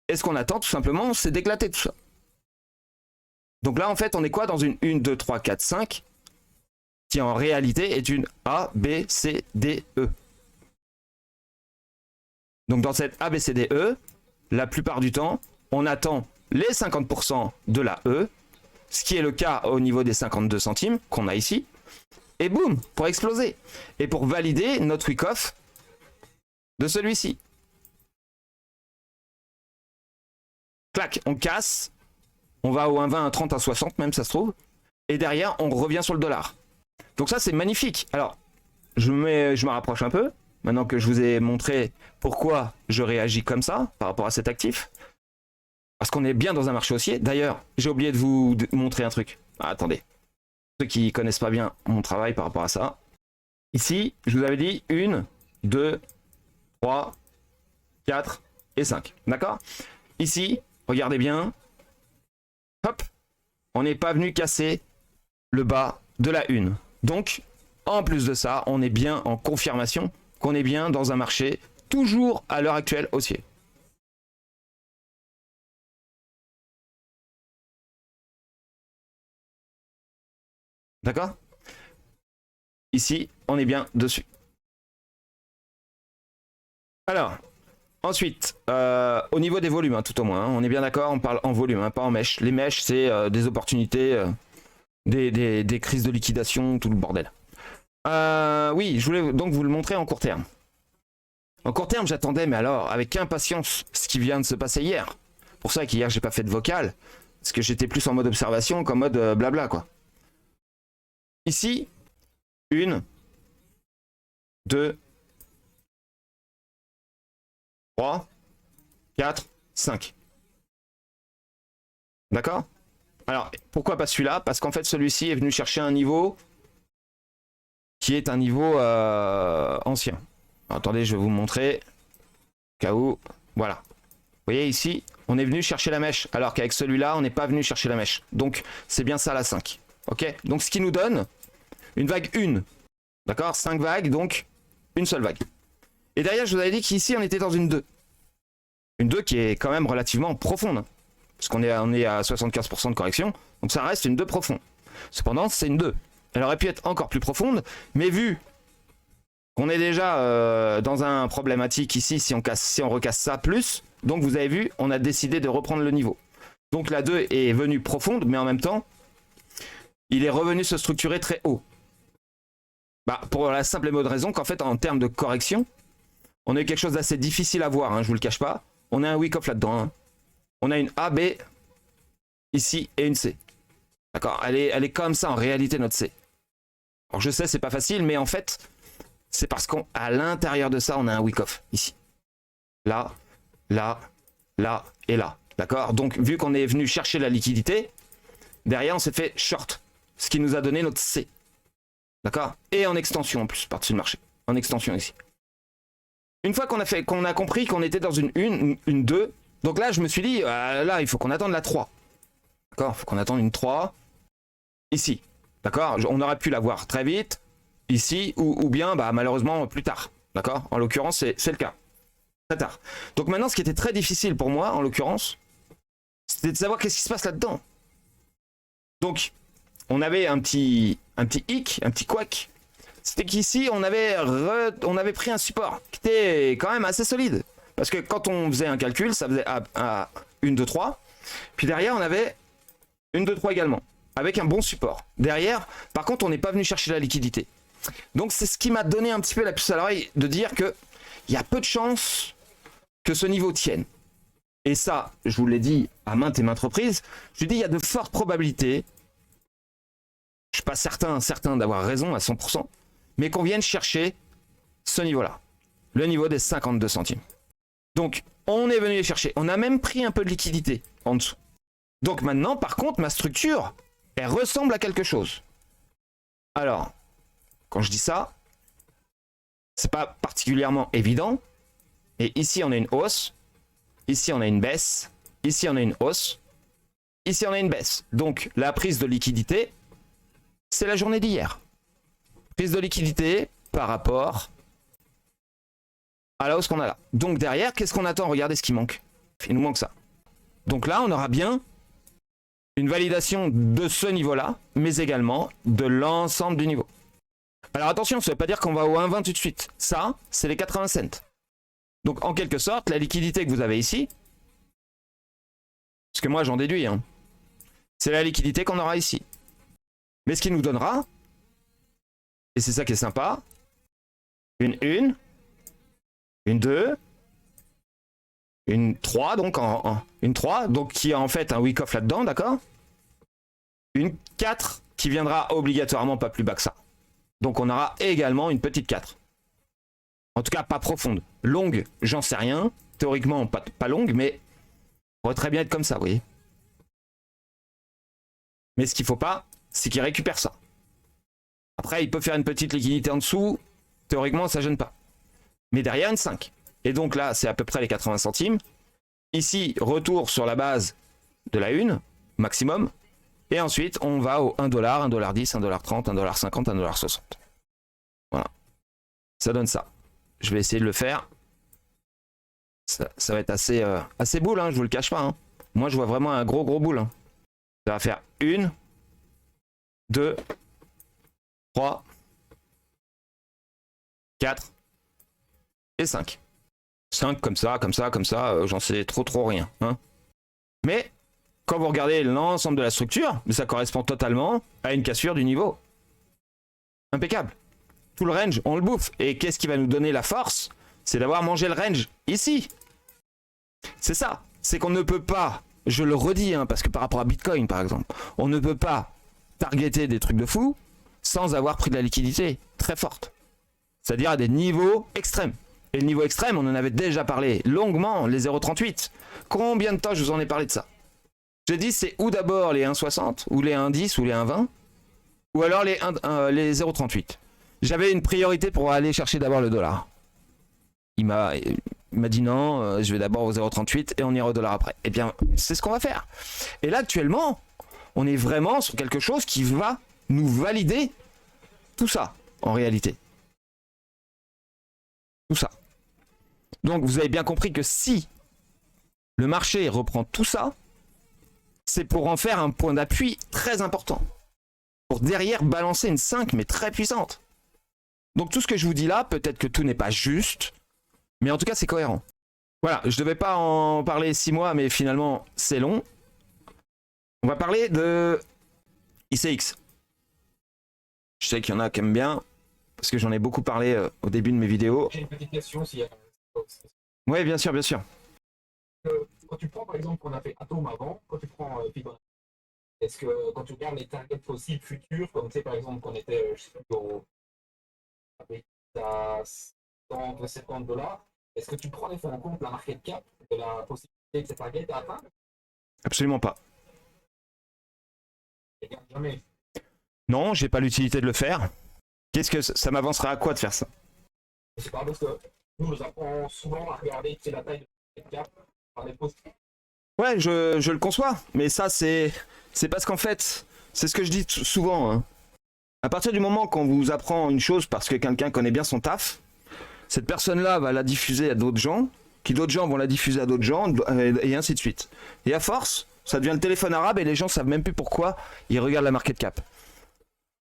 Et ce qu'on attend tout simplement, c'est d'éclater tout ça. Donc là, en fait, on est quoi dans une 1, 2, 3, 4, 5 qui en réalité est une A, B, C, D, E. Donc dans cette A, B, C, D, E, la plupart du temps, on attend les 50% de la E, ce qui est le cas au niveau des 52 centimes qu'on a ici, et boum, pour exploser. Et pour valider notre wick-off de celui-ci. Clac, on casse, on va au 1,20, 1,30, 1,60 même, ça se trouve, et derrière, on revient sur le dollar. Donc ça, c'est magnifique. Alors, je me rapproche un peu, maintenant que je vous ai montré pourquoi je réagis comme ça par rapport à cet actif. Parce qu'on est bien dans un marché haussier. D'ailleurs, j'ai oublié de vous montrer un truc. Ah, attendez. Ceux qui connaissent pas bien mon travail par rapport à ça. Ici, je vous avais dit 1, 2, 3, 4 et 5. D'accord? Ici, regardez bien. Hop. On n'est pas venu casser le bas de la 1. Donc, en plus de ça, on est bien en confirmation qu'on est bien dans un marché toujours à l'heure actuelle haussier. D'accord? Ici, on est bien dessus. Alors, ensuite, au niveau des volumes, hein, tout au moins, hein, on est bien d'accord, on parle en volume, hein, pas en mèche. Les mèches, c'est des opportunités, des crises de liquidation, tout le bordel. Oui, je voulais donc vous le montrer en court terme. En court terme, j'attendais, mais alors, avec impatience, ce qui vient de se passer hier. Pour ça qu'hier, j'ai pas fait de vocal, parce que j'étais plus en mode observation qu'en mode blabla, quoi. Ici, 1, 2, 3, 4, 5. D'accord? Alors, pourquoi pas celui-là? Parce qu'en fait, celui-ci est venu chercher un niveau qui est un niveau ancien. Alors, attendez, je vais vous montrer. Au cas où, voilà. Vous voyez ici, on est venu chercher la mèche, alors qu'avec celui-là, on n'est pas venu chercher la mèche. Donc, c'est bien ça la 5. Ok? Donc, ce qui nous donne une vague 1. D'accord? 5 vagues, donc une seule vague. Et derrière, je vous avais dit qu'ici, on était dans une 2. Une 2 qui est quand même relativement profonde. Parce qu'on est à 75% de correction. Donc ça reste une 2 profonde. Cependant, c'est une 2. Elle aurait pu être encore plus profonde. Mais vu qu'on est déjà dans un problématique ici, si on recasse ça plus. Donc vous avez vu, on a décidé de reprendre le niveau. Donc la 2 est venue profonde, mais en même temps, il est revenu se structurer très haut. Bah, pour la simple et bonne raison qu'en fait, en termes de correction, on a eu quelque chose d'assez difficile à voir, hein, je vous le cache pas. On a un wick-off là-dedans. Hein. On a une A, B, ici, et une C. D'accord? Elle est comme ça en réalité, notre C. Alors je sais, c'est pas facile, mais en fait, c'est parce qu'à l'intérieur de ça, on a un wick-off, ici. Là, là, là, et là. D'accord? Donc, vu qu'on est venu chercher la liquidité, derrière, on s'est fait short. Ce qui nous a donné notre C. D'accord? Et en extension en plus, par-dessus le marché. En extension ici. Une fois qu'on a compris qu'on était dans une 2, donc là je me suis dit, là il faut qu'on attende la 3. D'accord? Il faut qu'on attende une 3 ici. D'accord? On aurait pu la voir très vite, ici, ou bien bah, malheureusement plus tard. D'accord? En l'occurrence, c'est le cas. Très tard. Donc maintenant, ce qui était très difficile pour moi, en l'occurrence, c'était de savoir qu'est-ce qui se passe là-dedans. Donc, on avait un petit hic, un petit couac. C'était qu'ici, on avait pris un support qui était quand même assez solide. Parce que quand on faisait un calcul, ça faisait à 1, 2, 3. Puis derrière, on avait 1, 2, 3 également. Avec un bon support. Derrière, par contre, on n'est pas venu chercher la liquidité. Donc, c'est ce qui m'a donné un petit peu la puce à l'oreille de dire que il y a peu de chances que ce niveau tienne. et ça, je vous l'ai dit à maintes et maintes reprises, je dis il y a de fortes probabilités, je ne suis pas certain d'avoir raison à 100%, mais qu'on vienne chercher ce niveau-là, le niveau des 52 centimes. Donc, on est venu les chercher. On a même pris un peu de liquidité en dessous. Donc maintenant, par contre, ma structure, elle ressemble à quelque chose. Alors, quand je dis ça, c'est pas particulièrement évident. Et ici, on a une hausse. Ici, on a une baisse. Ici, on a une hausse. Ici, on a une baisse. Donc, la prise de liquidité, c'est la journée d'hier. Prise de liquidité par rapport à la hausse qu'on a là. Donc derrière, qu'est-ce qu'on attend? Regardez ce qui manque. Il nous manque ça. Donc là, on aura bien une validation de ce niveau-là, mais également de l'ensemble du niveau. Alors attention, ça ne veut pas dire qu'on va au 1,20 tout de suite. Ça, c'est les 80 cents. Donc en quelque sorte, la liquidité que vous avez ici, parce que moi j'en déduis, hein, c'est la liquidité qu'on aura ici. Mais ce qui nous donnera, et c'est ça qui est sympa, une 2, une 3, donc une 3, donc qui a en fait un wick-off là-dedans, d'accord? Une 4 qui viendra obligatoirement pas plus bas que ça. Donc on aura également une petite 4. En tout cas, pas profonde. Longue, j'en sais rien. Théoriquement, pas longue, mais pourrait très bien être comme ça, vous voyez. Mais ce qu'il faut pas, c'est qu'il récupère ça. Après, il peut faire une petite liquidité en dessous. Théoriquement, ça gêne pas. Mais derrière, une 5. Et donc là, c'est à peu près les 80 centimes. Ici, retour sur la base de la 1, maximum. Et ensuite, on va au 1$, 1$10, 1$30, 1$50, 1$60. Voilà. Ça donne ça. Je vais essayer de le faire. Ça va être assez boule, hein, je vous le cache pas. Hein. Moi, je vois vraiment un gros boule. Hein. Ça va faire 1, 2, 3, 4 et 5. 5 comme ça, j'en sais trop rien. Hein. Mais quand vous regardez l'ensemble de la structure, ça correspond totalement à une cassure du niveau. Impeccable. Tout le range, on le bouffe. Et qu'est-ce qui va nous donner la force? C'est d'avoir mangé le range ici. C'est ça. C'est qu'on ne peut pas, je le redis, hein, parce que par rapport à Bitcoin par exemple, on ne peut pas targeter des trucs de fou sans avoir pris de la liquidité très forte. C'est-à-dire à des niveaux extrêmes. Et le niveau extrême, on en avait déjà parlé longuement, les 0,38. Combien de temps je vous en ai parlé de ça? J'ai dit c'est ou d'abord les 1,60, ou les 1,10, ou les 1,20, ou alors les 0,38. J'avais une priorité pour aller chercher d'abord le dollar. Il m'a dit non, je vais d'abord au 0,38 et on ira au dollar après. Eh bien, c'est ce qu'on va faire. Et là, actuellement, on est vraiment sur quelque chose qui va nous valider tout ça, en réalité. Tout ça. Donc, vous avez bien compris que si le marché reprend tout ça, c'est pour en faire un point d'appui très important. Pour derrière balancer une 5, mais très puissante. Donc tout ce que je vous dis là, peut-être que tout n'est pas juste, mais en tout cas c'est cohérent. Voilà, je devais pas en parler 6 mois, mais finalement c'est long. On va parler de ICX. Je sais qu'il y en a qui aiment bien, parce que j'en ai beaucoup parlé au début de mes vidéos. J'ai une petite question s'il y a... Oui, bien sûr, bien sûr. Quand tu prends par exemple qu'on a fait Atom avant, quand tu prends Fibonacci, est-ce que quand tu regardes les targets possibles futurs, comme tu sais par exemple qu'on était, je sais plus, à 170 $, est-ce que tu prends en compte la market cap de la possibilité de ces targets à atteindre? Absolument pas. Jamais. Non, j'ai pas l'utilité de le faire. Qu'est-ce que ça m'avancerait à quoi de faire ça? Je sais pas, parce que nous apprend souvent à regarder la taille de la market cap par les posts. Ouais, je le conçois, mais ça c'est parce qu'en fait, c'est ce que je dis souvent. Hein. À partir du moment qu'on vous apprend une chose parce que quelqu'un connaît bien son taf, cette personne-là va la diffuser à d'autres gens, qui d'autres gens vont la diffuser à d'autres gens, et ainsi de suite. Et à force, ça devient le téléphone arabe et les gens savent même plus pourquoi ils regardent la market cap.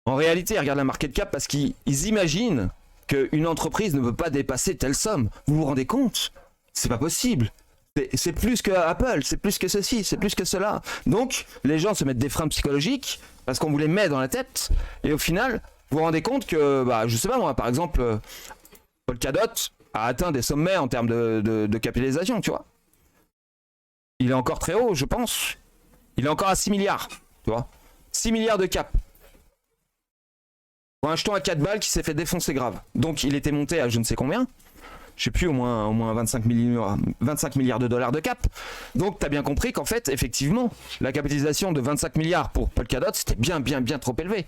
En réalité, ils regardent la market cap parce qu'ils imaginent qu'une entreprise ne peut pas dépasser telle somme. Vous vous rendez compte? C'est pas possible. C'est plus que Apple, c'est plus que ceci, c'est plus que cela. Donc, les gens se mettent des freins psychologiques parce qu'on vous les met dans la tête. Et au final, vous vous rendez compte que, bah, je sais pas moi, par exemple, Polkadot a atteint des sommets en termes de capitalisation, tu vois. il est encore très haut, je pense. Il est encore à 6 milliards, tu vois. 6 milliards de cap. Pour un jeton à 4 balles qui s'est fait défoncer grave. Donc il était monté à je ne sais combien. Je sais plus, au moins 25 milliards de dollars de cap. Donc t'as bien compris qu'en fait, effectivement, la capitalisation de 25 milliards pour Polkadot, c'était bien trop élevé.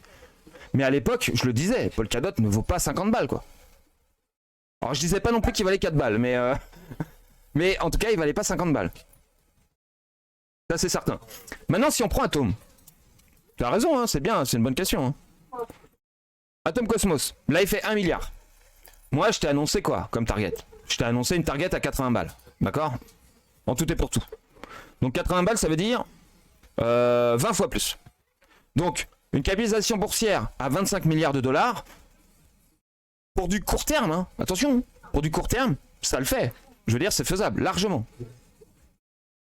Mais à l'époque, je le disais, Polkadot ne vaut pas 50 balles, quoi. Alors je disais pas non plus qu'il valait 4 balles, mais en tout cas, il valait pas 50 balles. Ça, c'est certain. Maintenant, si on prend Atom, tu as raison, hein, c'est bien, c'est une bonne question. Hein. Atom Cosmos, là, il fait 1 milliard. Moi, je t'ai annoncé quoi comme target? Je t'ai annoncé une target à 80 balles. D'accord? En tout et pour tout. Donc 80 balles, ça veut dire 20 fois plus. Donc, une capitalisation boursière à 25 milliards de dollars, pour du court terme, hein, attention, pour du court terme, ça le fait. Je veux dire, c'est faisable, largement.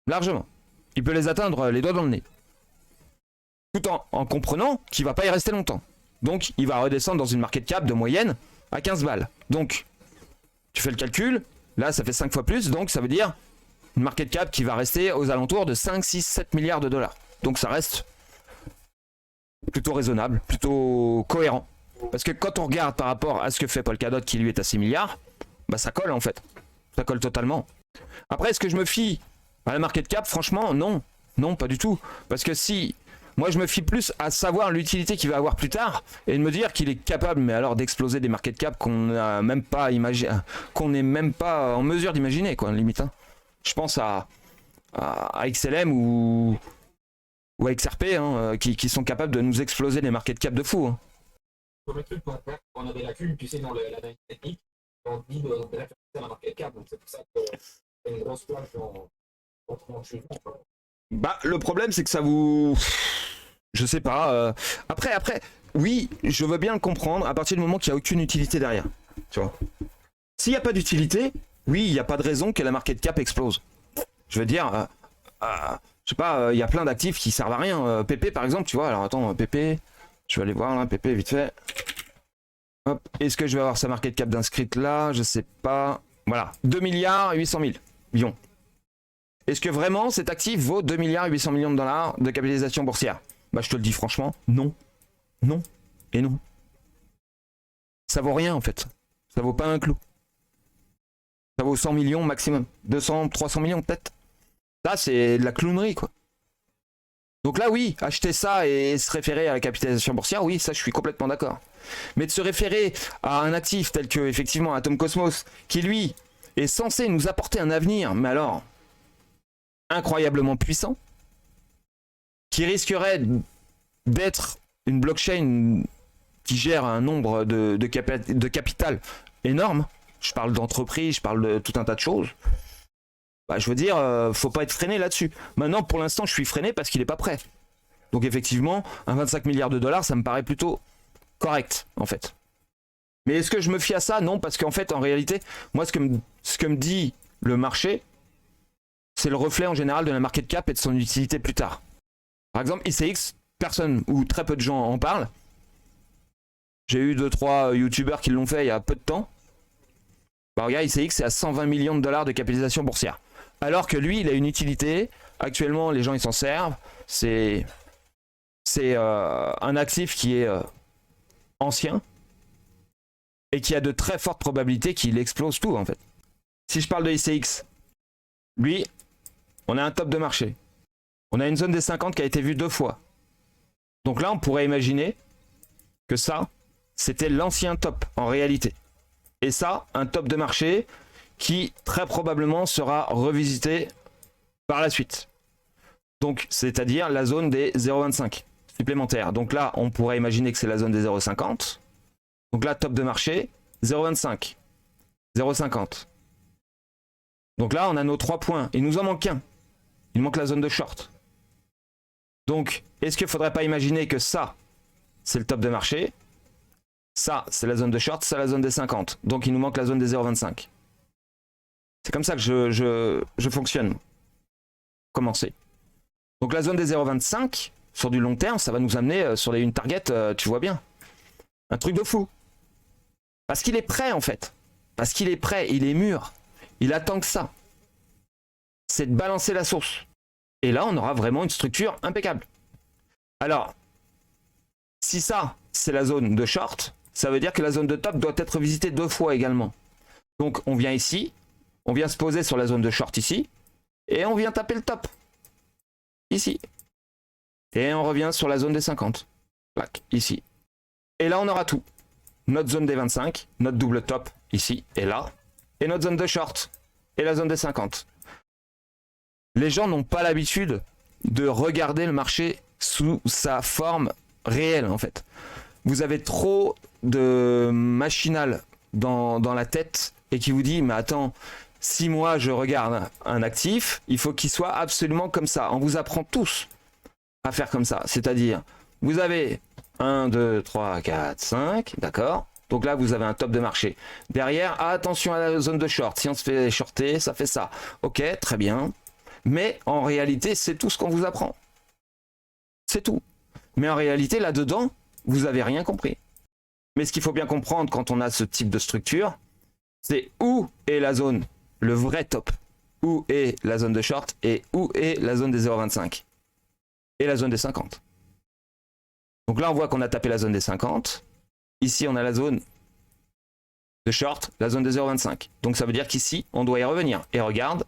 Largement. Il peut les atteindre les doigts dans le nez. Tout en comprenant qu'il ne va pas y rester longtemps. Donc, il va redescendre dans une market cap de moyenne à 15 balles. Donc, tu fais le calcul, là ça fait 5 fois plus, donc ça veut dire une market cap qui va rester aux alentours de 5, 6, 7 milliards de dollars. Donc ça reste plutôt raisonnable, plutôt cohérent. Parce que quand on regarde par rapport à ce que fait Polkadot qui lui est à 6 milliards, bah ça colle en fait. Ça colle totalement. Après, est-ce que je me fie à la market cap? Franchement, non. Non, pas du tout. Parce que si... Moi, je me fie plus à savoir l'utilité qu'il va avoir plus tard et de me dire qu'il est capable, mais alors, d'exploser des market cap qu'on n'a même pas imaginé, qu'on n'est même pas en mesure d'imaginer, quoi, limite. Hein. Je pense à XLM ou à XRP, hein, qui sont capables de nous exploser des market cap de fou. Hein. Comme le truc, quand on a des lacunes, tu sais, dans l'analyse technique, on dit de référencer à la market cap, donc c'est pour ça que c'est une grosse plage dans le jugement. Bah, le problème, c'est que ça vous... Je sais pas. Après, oui, je veux bien le comprendre à partir du moment qu'il n'y a aucune utilité derrière. Tu vois. S'il n'y a pas d'utilité, oui, il n'y a pas de raison que la market cap explose. Je veux dire, je sais pas, il y a plein d'actifs qui servent à rien. PP, par exemple, tu vois. Alors attends, PP, je vais aller voir là, PP, vite fait. Hop, est-ce que je vais avoir sa market cap d'inscrite là? Je sais pas. Voilà, 2 milliards 800 millions. Est-ce que vraiment cet actif vaut 2 milliards 800 millions de dollars de capitalisation boursière? Bah je te le dis franchement, non. Non. Et non. Ça vaut rien en fait. Ça vaut pas un clou. Ça vaut 100 millions maximum. 200, 300 millions peut-être. Là c'est de la clownerie quoi. Donc là oui, acheter ça et se référer à la capitalisation boursière, oui, ça je suis complètement d'accord. Mais de se référer à un actif tel que effectivement Atom Cosmos, qui lui est censé nous apporter un avenir, mais alors incroyablement puissant, qui risquerait d'être une blockchain qui gère un nombre de capital énorme. Je parle d'entreprise, je parle de tout un tas de choses. Bah, je veux dire, faut pas être freiné là-dessus. Maintenant, pour l'instant, je suis freiné parce qu'il n'est pas prêt. Donc effectivement, un 25 milliards de dollars, ça me paraît plutôt correct, en fait. Mais est-ce que je me fie à ça? Non, parce qu'en fait, en réalité, moi, ce que me dit le marché, c'est le reflet en général de la market cap et de son utilité plus tard. Par exemple, ICX, personne ou très peu de gens en parlent. J'ai eu 2-3 youtubeurs qui l'ont fait il y a peu de temps. Bah regarde, ICX c'est à 120 millions de dollars de capitalisation boursière. Alors que lui, il a une utilité. Actuellement, les gens ils s'en servent. C'est un actif qui est ancien et qui a de très fortes probabilités qu'il explose tout en fait. Si je parle de ICX, lui, on a un top de marché. On a une zone des 50 qui a été vue 2 fois. Donc là, on pourrait imaginer que ça, c'était l'ancien top en réalité. Et ça, un top de marché qui très probablement sera revisité par la suite. Donc, c'est-à-dire la zone des 0,25 supplémentaires. Donc là, on pourrait imaginer que c'est la zone des 0,50. Donc là, top de marché, 0,25, 0,50. Donc là, on a nos 3 points. Il nous en manque un. Il manque la zone de short. Donc, est-ce qu'il ne faudrait pas imaginer que ça, c'est le top de marché? Ça, c'est la zone de short, ça, la zone des 50. Donc, il nous manque la zone des 0,25. C'est comme ça que je fonctionne. Commencer. Donc, la zone des 0,25, sur du long terme, ça va nous amener sur une target, tu vois bien. Un truc de fou. Parce qu'il est prêt, en fait. Parce qu'il est prêt, il est mûr. Il attend que ça. c'est de balancer la source. Et là, on aura vraiment une structure impeccable. Alors, si ça, c'est la zone de short, ça veut dire que la zone de top doit être visitée 2 fois également. Donc, on vient ici, on vient se poser sur la zone de short ici, et on vient taper le top. Ici. Et on revient sur la zone des 50. Clac, ici. Et là, on aura tout. Notre zone des 25, notre double top ici et là, et notre zone de short, et la zone des 50. Les gens n'ont pas l'habitude de regarder le marché sous sa forme réelle, en fait. Vous avez trop de machinal dans la tête et qui vous dit, mais attends, si moi je regarde un actif, il faut qu'il soit absolument comme ça. On vous apprend tous à faire comme ça. C'est-à-dire, vous avez 1, 2, 3, 4, 5, d'accord? Donc là, vous avez un top de marché. Derrière, attention à la zone de short. Si on se fait shorter, ça fait ça. Ok, très bien. Mais en réalité, c'est tout ce qu'on vous apprend. C'est tout. Mais en réalité, là-dedans, vous n'avez rien compris. Mais ce qu'il faut bien comprendre quand on a ce type de structure, c'est où est la zone, le vrai top. Où est la zone de short et où est la zone des 0,25 et la zone des 50. Donc là, on voit qu'on a tapé la zone des 50. Ici, on a la zone de short, la zone des 0,25. Donc ça veut dire qu'ici, on doit y revenir. Et regarde,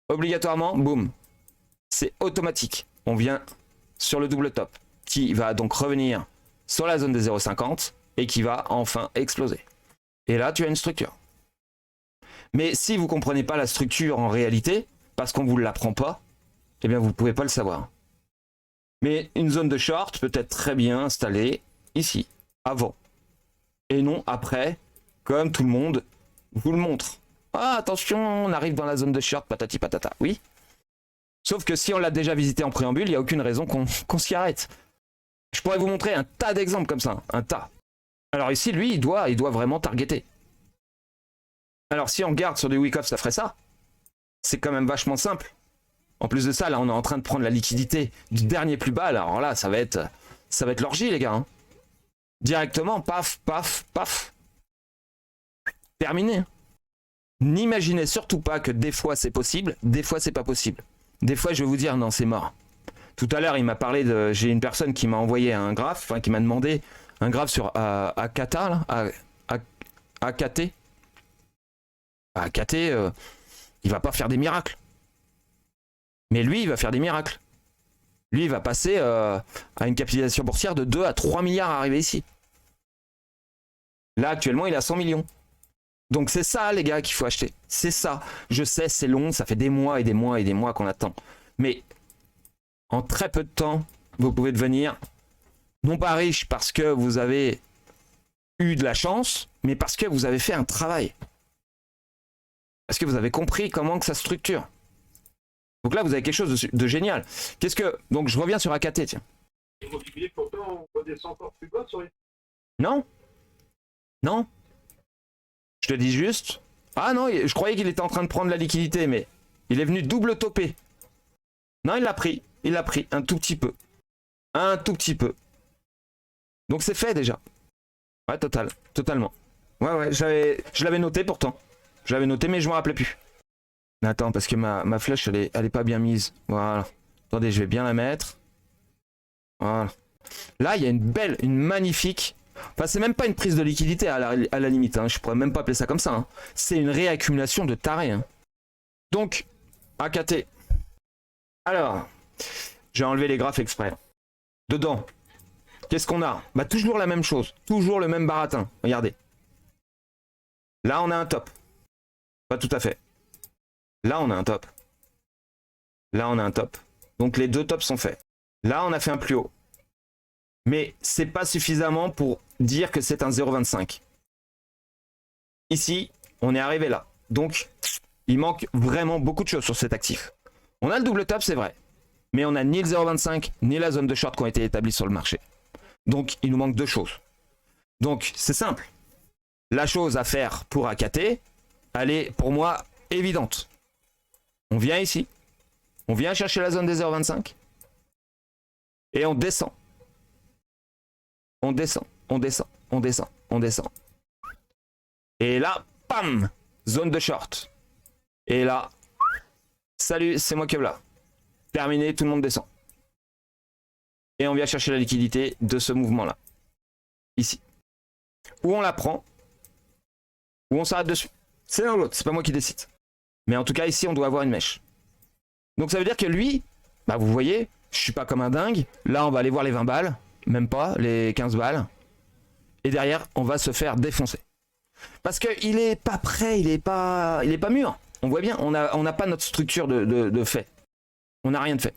obligatoirement, boum, c'est automatique. On vient sur le double top qui va donc revenir sur la zone des 0,50 et qui va enfin exploser. Et là, tu as une structure. Mais si vous ne comprenez pas la structure en réalité, parce qu'on ne vous l'apprend pas, eh bien, vous ne pouvez pas le savoir. Mais une zone de short peut être très bien installée ici, avant. Et non après, comme tout le monde vous le montre. Ah, attention, on arrive dans la zone de short, patati patata. Oui. Sauf que si on l'a déjà visité en préambule, il n'y a aucune raison qu'on s'y arrête. Je pourrais vous montrer un tas d'exemples comme ça, un tas. Alors ici, lui, il doit vraiment targeter. Alors si on regarde sur des week-off, ça ferait ça. C'est quand même vachement simple. En plus de ça, là, on est en train de prendre la liquidité du dernier plus bas. Alors là, ça va être l'orgie, les gars. Hein. Directement, paf, paf, paf. Terminé. N'imaginez surtout pas que des fois c'est possible, des fois c'est pas possible. Des fois, je vais vous dire, non, c'est mort. Tout à l'heure, il m'a parlé de... J'ai une personne qui m'a envoyé un graphe, enfin, qui m'a demandé un graphe sur Akata, là, AKT. AKT, il va pas faire des miracles. Mais lui, il va faire des miracles. Lui, il va passer à une capitalisation boursière de 2 à 3 milliards à arriver ici. Là, actuellement, il a 100 millions. Donc c'est ça, les gars, qu'il faut acheter. C'est ça. Je sais, c'est long, ça fait des mois et des mois et des mois qu'on attend. Mais en très peu de temps, vous pouvez devenir, non pas riche parce que vous avez eu de la chance, mais parce que vous avez fait un travail. Parce que vous avez compris comment que ça structure. Donc là, vous avez quelque chose de génial. Qu'est-ce que... Donc je reviens sur AKT, tiens. L'immobilier, pourtant, on redescend encore plus bas sur les... Non. Non. Je te dis juste... Ah non, je croyais qu'il était en train de prendre la liquidité, mais il est venu double topper. Non, il l'a pris. Il l'a pris un tout petit peu. Un tout petit peu. Donc c'est fait déjà. Ouais, totalement. Ouais, je l'avais noté pourtant. Je l'avais noté, mais je me rappelais plus. Mais attends, parce que ma flèche, elle est pas bien mise. Voilà. Attendez, je vais bien la mettre. Voilà. Là, il y a une magnifique... Enfin, c'est même pas une prise de liquidité à la limite. Hein. Je pourrais même pas appeler ça comme ça. Hein. C'est une réaccumulation de tarés. Hein. Donc, AKT. Alors, j'ai enlevé les graphes exprès. Dedans, qu'est-ce qu'on a? Bah, toujours la même chose. Toujours le même baratin. Regardez. Là, on a un top. Pas tout à fait. Là, on a un top. Là, on a un top. Donc, les deux tops sont faits. Là, on a fait un plus haut. Mais c'est pas suffisamment pour dire que c'est un 0,25. Ici, on est arrivé là. Donc, il manque vraiment beaucoup de choses sur cet actif. On a le double top, c'est vrai. Mais on n'a ni le 0,25, ni la zone de short qui ont été établies sur le marché. Donc, il nous manque deux choses. Donc, c'est simple. La chose à faire pour AKT, elle est pour moi évidente. On vient ici. On vient chercher la zone des 0,25. Et on descend. On descend, on descend, on descend, on descend. Et là, pam, zone de short. Et là, Salut, c'est moi Kevlar. Terminé, tout le monde descend. Et on vient chercher la liquidité de ce mouvement-là. Ici. Ou on la prend, ou on s'arrête dessus. C'est l'un ou l'autre, c'est pas moi qui décide. Mais en tout cas, ici, on doit avoir une mèche. Donc ça veut dire que lui, bah vous voyez, je suis pas comme un dingue. Là, on va aller voir les 20 balles, même pas, les 15 balles. Et derrière, on va se faire défoncer. Parce qu'il est pas prêt, il est pas mûr. On voit bien, on n'a pas notre structure de fait. On n'a rien de fait.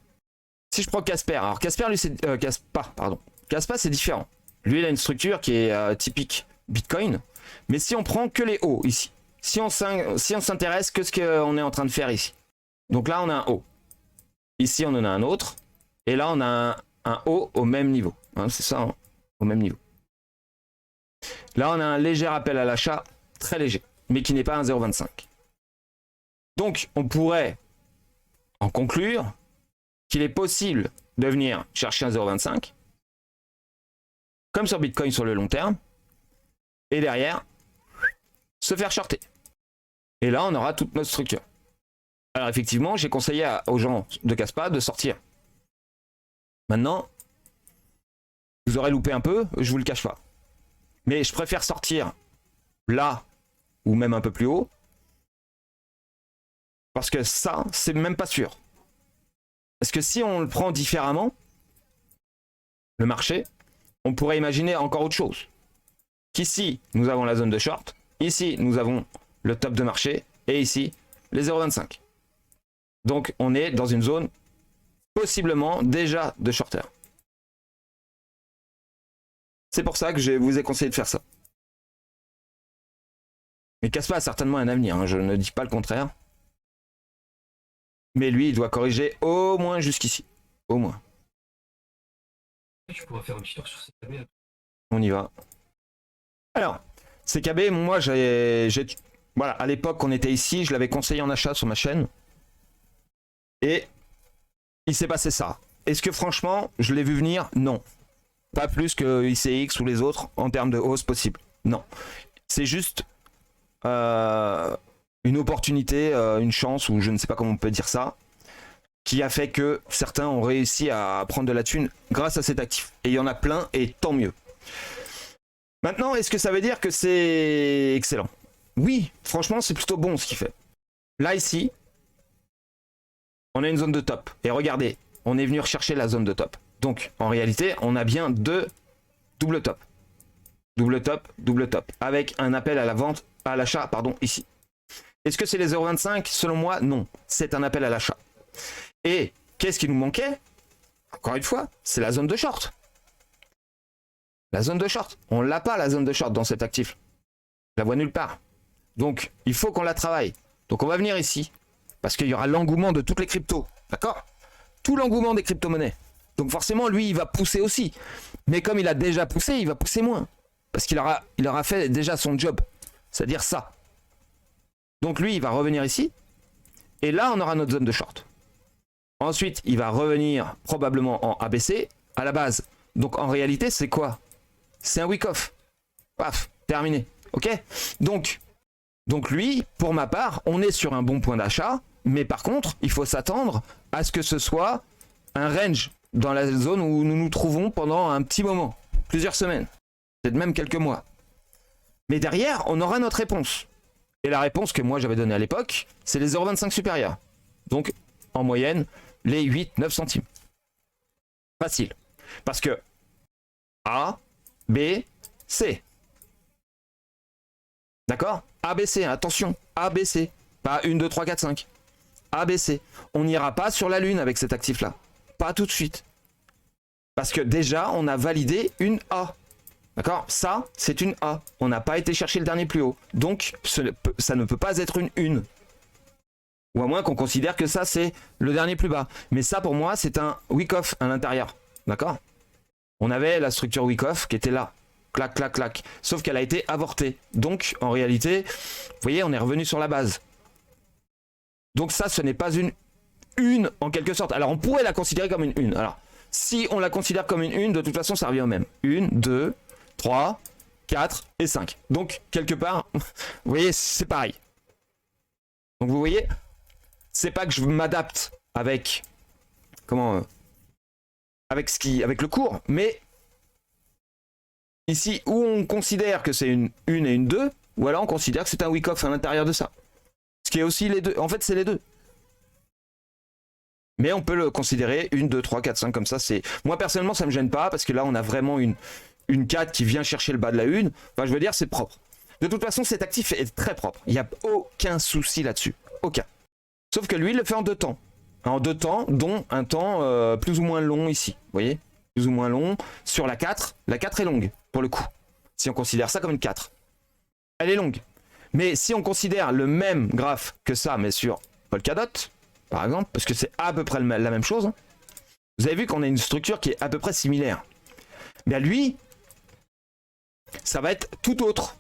Si je prends Casper, alors Casper, lui, c'est... Caspa, pardon. Caspa, c'est différent. Lui, il a une structure qui est typique Bitcoin. Mais si on prend que les hauts, ici. Si on s'intéresse que ce qu'on est en train de faire ici. Donc là, on a un haut. Ici, on en a un autre. Et là, on a un haut au même niveau. Hein, c'est ça, hein, au même niveau. Là, on a un léger appel à l'achat, très léger, mais qui n'est pas un 0,25. Donc, on pourrait en conclure qu'il est possible de venir chercher un 0,25, comme sur Bitcoin sur le long terme, et derrière, se faire shorter. Et là, on aura toute notre structure. Alors effectivement, j'ai conseillé aux gens de Caspa de sortir. Maintenant, vous aurez loupé un peu, je vous le cache pas. Mais je préfère sortir là, ou même un peu plus haut, parce que ça, c'est même pas sûr. Parce que si on le prend différemment, le marché, on pourrait imaginer encore autre chose. Qu'ici, nous avons la zone de short, ici, nous avons le top de marché, et ici, les 0,25. Donc, on est dans une zone possiblement déjà de shorter. C'est pour ça que je vous ai conseillé de faire ça. Mais Caspa a certainement un avenir, hein, je ne dis pas le contraire. Mais lui, il doit corriger au moins jusqu'ici. Au moins. Tu pourras faire un petit tour sur CKB. On y va. Alors, CKB, moi, voilà, à l'époque, on était ici, je l'avais conseillé en achat sur ma chaîne. Et il s'est passé ça. Est-ce que franchement, je l'ai vu venir? Non. Pas plus que ICX ou les autres en termes de hausse possible. Non. C'est juste une opportunité, une chance, ou je ne sais pas comment on peut dire ça, qui a fait que certains ont réussi à prendre de la thune grâce à cet actif. Et il y en a plein, et tant mieux. Maintenant, est-ce que ça veut dire que c'est excellent? Oui, franchement, c'est plutôt bon ce qu'il fait. Là, ici, on a une zone de top. Et regardez, on est venu rechercher la zone de top. Donc, en réalité, on a bien deux double top. Double top, double top. Avec un appel à la vente, à l'achat, pardon, ici. Est-ce que c'est les 0,25? Selon moi, non. C'est un appel à l'achat. Et qu'est-ce qui nous manquait? Encore une fois, c'est la zone de short. La zone de short. On l'a pas, la zone de short, dans cet actif. Je la vois nulle part. Donc, il faut qu'on la travaille. Donc, on va venir ici. Parce qu'il y aura l'engouement de toutes les cryptos. D'accord? Tout l'engouement des crypto-monnaies. Donc, forcément, lui, il va pousser aussi. Mais comme il a déjà poussé, il va pousser moins. Parce qu'il aura fait déjà son job. C'est-à-dire ça. Donc, lui, il va revenir ici. Et là, on aura notre zone de short. Ensuite, il va revenir probablement en ABC, à la base. Donc, en réalité, c'est quoi? C'est un wick-off. Paf, terminé. Ok? Donc, lui, pour ma part, on est sur un bon point d'achat. Mais par contre, il faut s'attendre à ce que ce soit un range dans la zone où nous nous trouvons pendant un petit moment. Plusieurs semaines. Peut-être même quelques mois. Mais derrière, on aura notre réponse. Et la réponse que moi j'avais donnée à l'époque, c'est les 0,25 supérieurs. Donc, en moyenne, les 8-9 centimes. Facile. Parce que A, B, C. D'accord? A, B, C, attention. A, B, C. Pas 1, 2, 3, 4, 5. A, B, C. On n'ira pas sur la lune avec cet actif-là. Pas tout de suite. Parce que déjà, on a validé une A. D'accord? Ça, c'est une A. On n'a pas été chercher le dernier plus haut. Donc, ça ne peut pas être une 1. Ou à moins qu'on considère que ça, c'est le dernier plus bas. Mais ça, pour moi, c'est un wick-off à l'intérieur. D'accord? On avait la structure wick-off qui était là. Clac, clac, clac. Sauf qu'elle a été avortée. Donc, en réalité, vous voyez, on est revenu sur la base. Donc ça, ce n'est pas une en quelque sorte. Alors, on pourrait la considérer comme une 1. Alors, si on la considère comme une 1, de toute façon, ça revient au même. 1, 2, 3, 4 et 5. Donc, quelque part, vous voyez, c'est pareil. Donc, vous voyez, c'est pas que je m'adapte avec comment avec le cours, mais ici où on considère que c'est une et une 2, ou alors on considère que c'est un week-off à l'intérieur de ça. Ce qui est aussi les deux. En fait, c'est les deux. Mais on peut le considérer 1, 2, 3, 4, 5 comme ça. Moi personnellement, ça me gêne pas parce que là, on a vraiment une 4 qui vient chercher le bas de la 1. Enfin, je veux dire, c'est propre. De toute façon, cet actif est très propre. Il n'y a aucun souci là-dessus. Aucun. Sauf que lui, il le fait en 2 temps. En 2 temps, dont un temps plus ou moins long ici. Vous voyez? Plus ou moins long. Sur la 4 est longue, pour le coup. Si on considère ça comme une 4. Elle est longue. Mais si on considère le même graphe que ça, mais sur Polkadot, par exemple, parce que c'est à peu près la même chose, hein, vous avez vu qu'on a une structure qui est à peu près similaire. Mais lui, ça va être tout autre.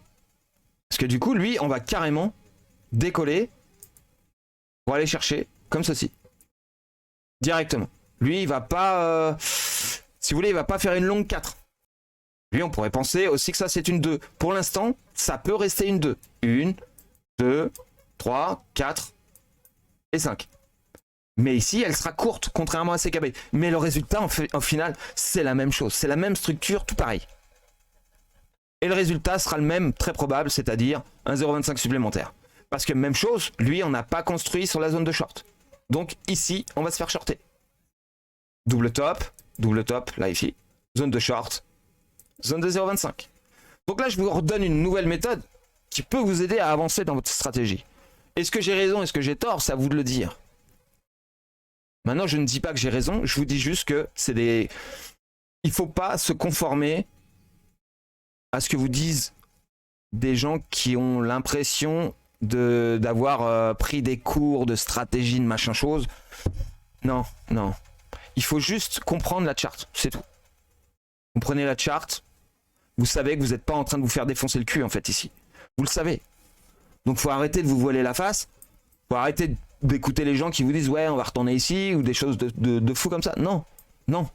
Parce que du coup, lui, on va carrément décoller pour aller chercher comme ceci. Directement. Lui, il va pas... si vous voulez, il va pas faire une longue 4. Lui, on pourrait penser aussi que ça, c'est une 2. Pour l'instant, ça peut rester une 2. 1, 2, 3, 4 et 5. Mais ici, elle sera courte, contrairement à CKB. Mais le résultat, en final, c'est la même chose. C'est la même structure, tout pareil. Et le résultat sera le même, très probable, c'est-à-dire un 0,25 supplémentaire. Parce que même chose, lui, on n'a pas construit sur la zone de short. Donc ici, on va se faire shorter. Double top, là ici. Zone de short, zone de 0,25. Donc là, je vous redonne une nouvelle méthode qui peut vous aider à avancer dans votre stratégie. Est-ce que j'ai raison, est-ce que j'ai tort? C'est à vous de le dire. Maintenant, je ne dis pas que j'ai raison, je vous dis juste que c'est des... Il ne faut pas se conformer à ce que vous disent des gens qui ont l'impression d'avoir pris des cours de stratégie, de machin chose. Non, non. Il faut juste comprendre la charte, c'est tout. Vous prenez la charte, vous savez que vous n'êtes pas en train de vous faire défoncer le cul en fait ici. Vous le savez. Donc il faut arrêter de vous voiler la face, il faut arrêter d'écouter les gens qui vous disent ouais on va retourner ici ou des choses de fou comme ça. Non, non.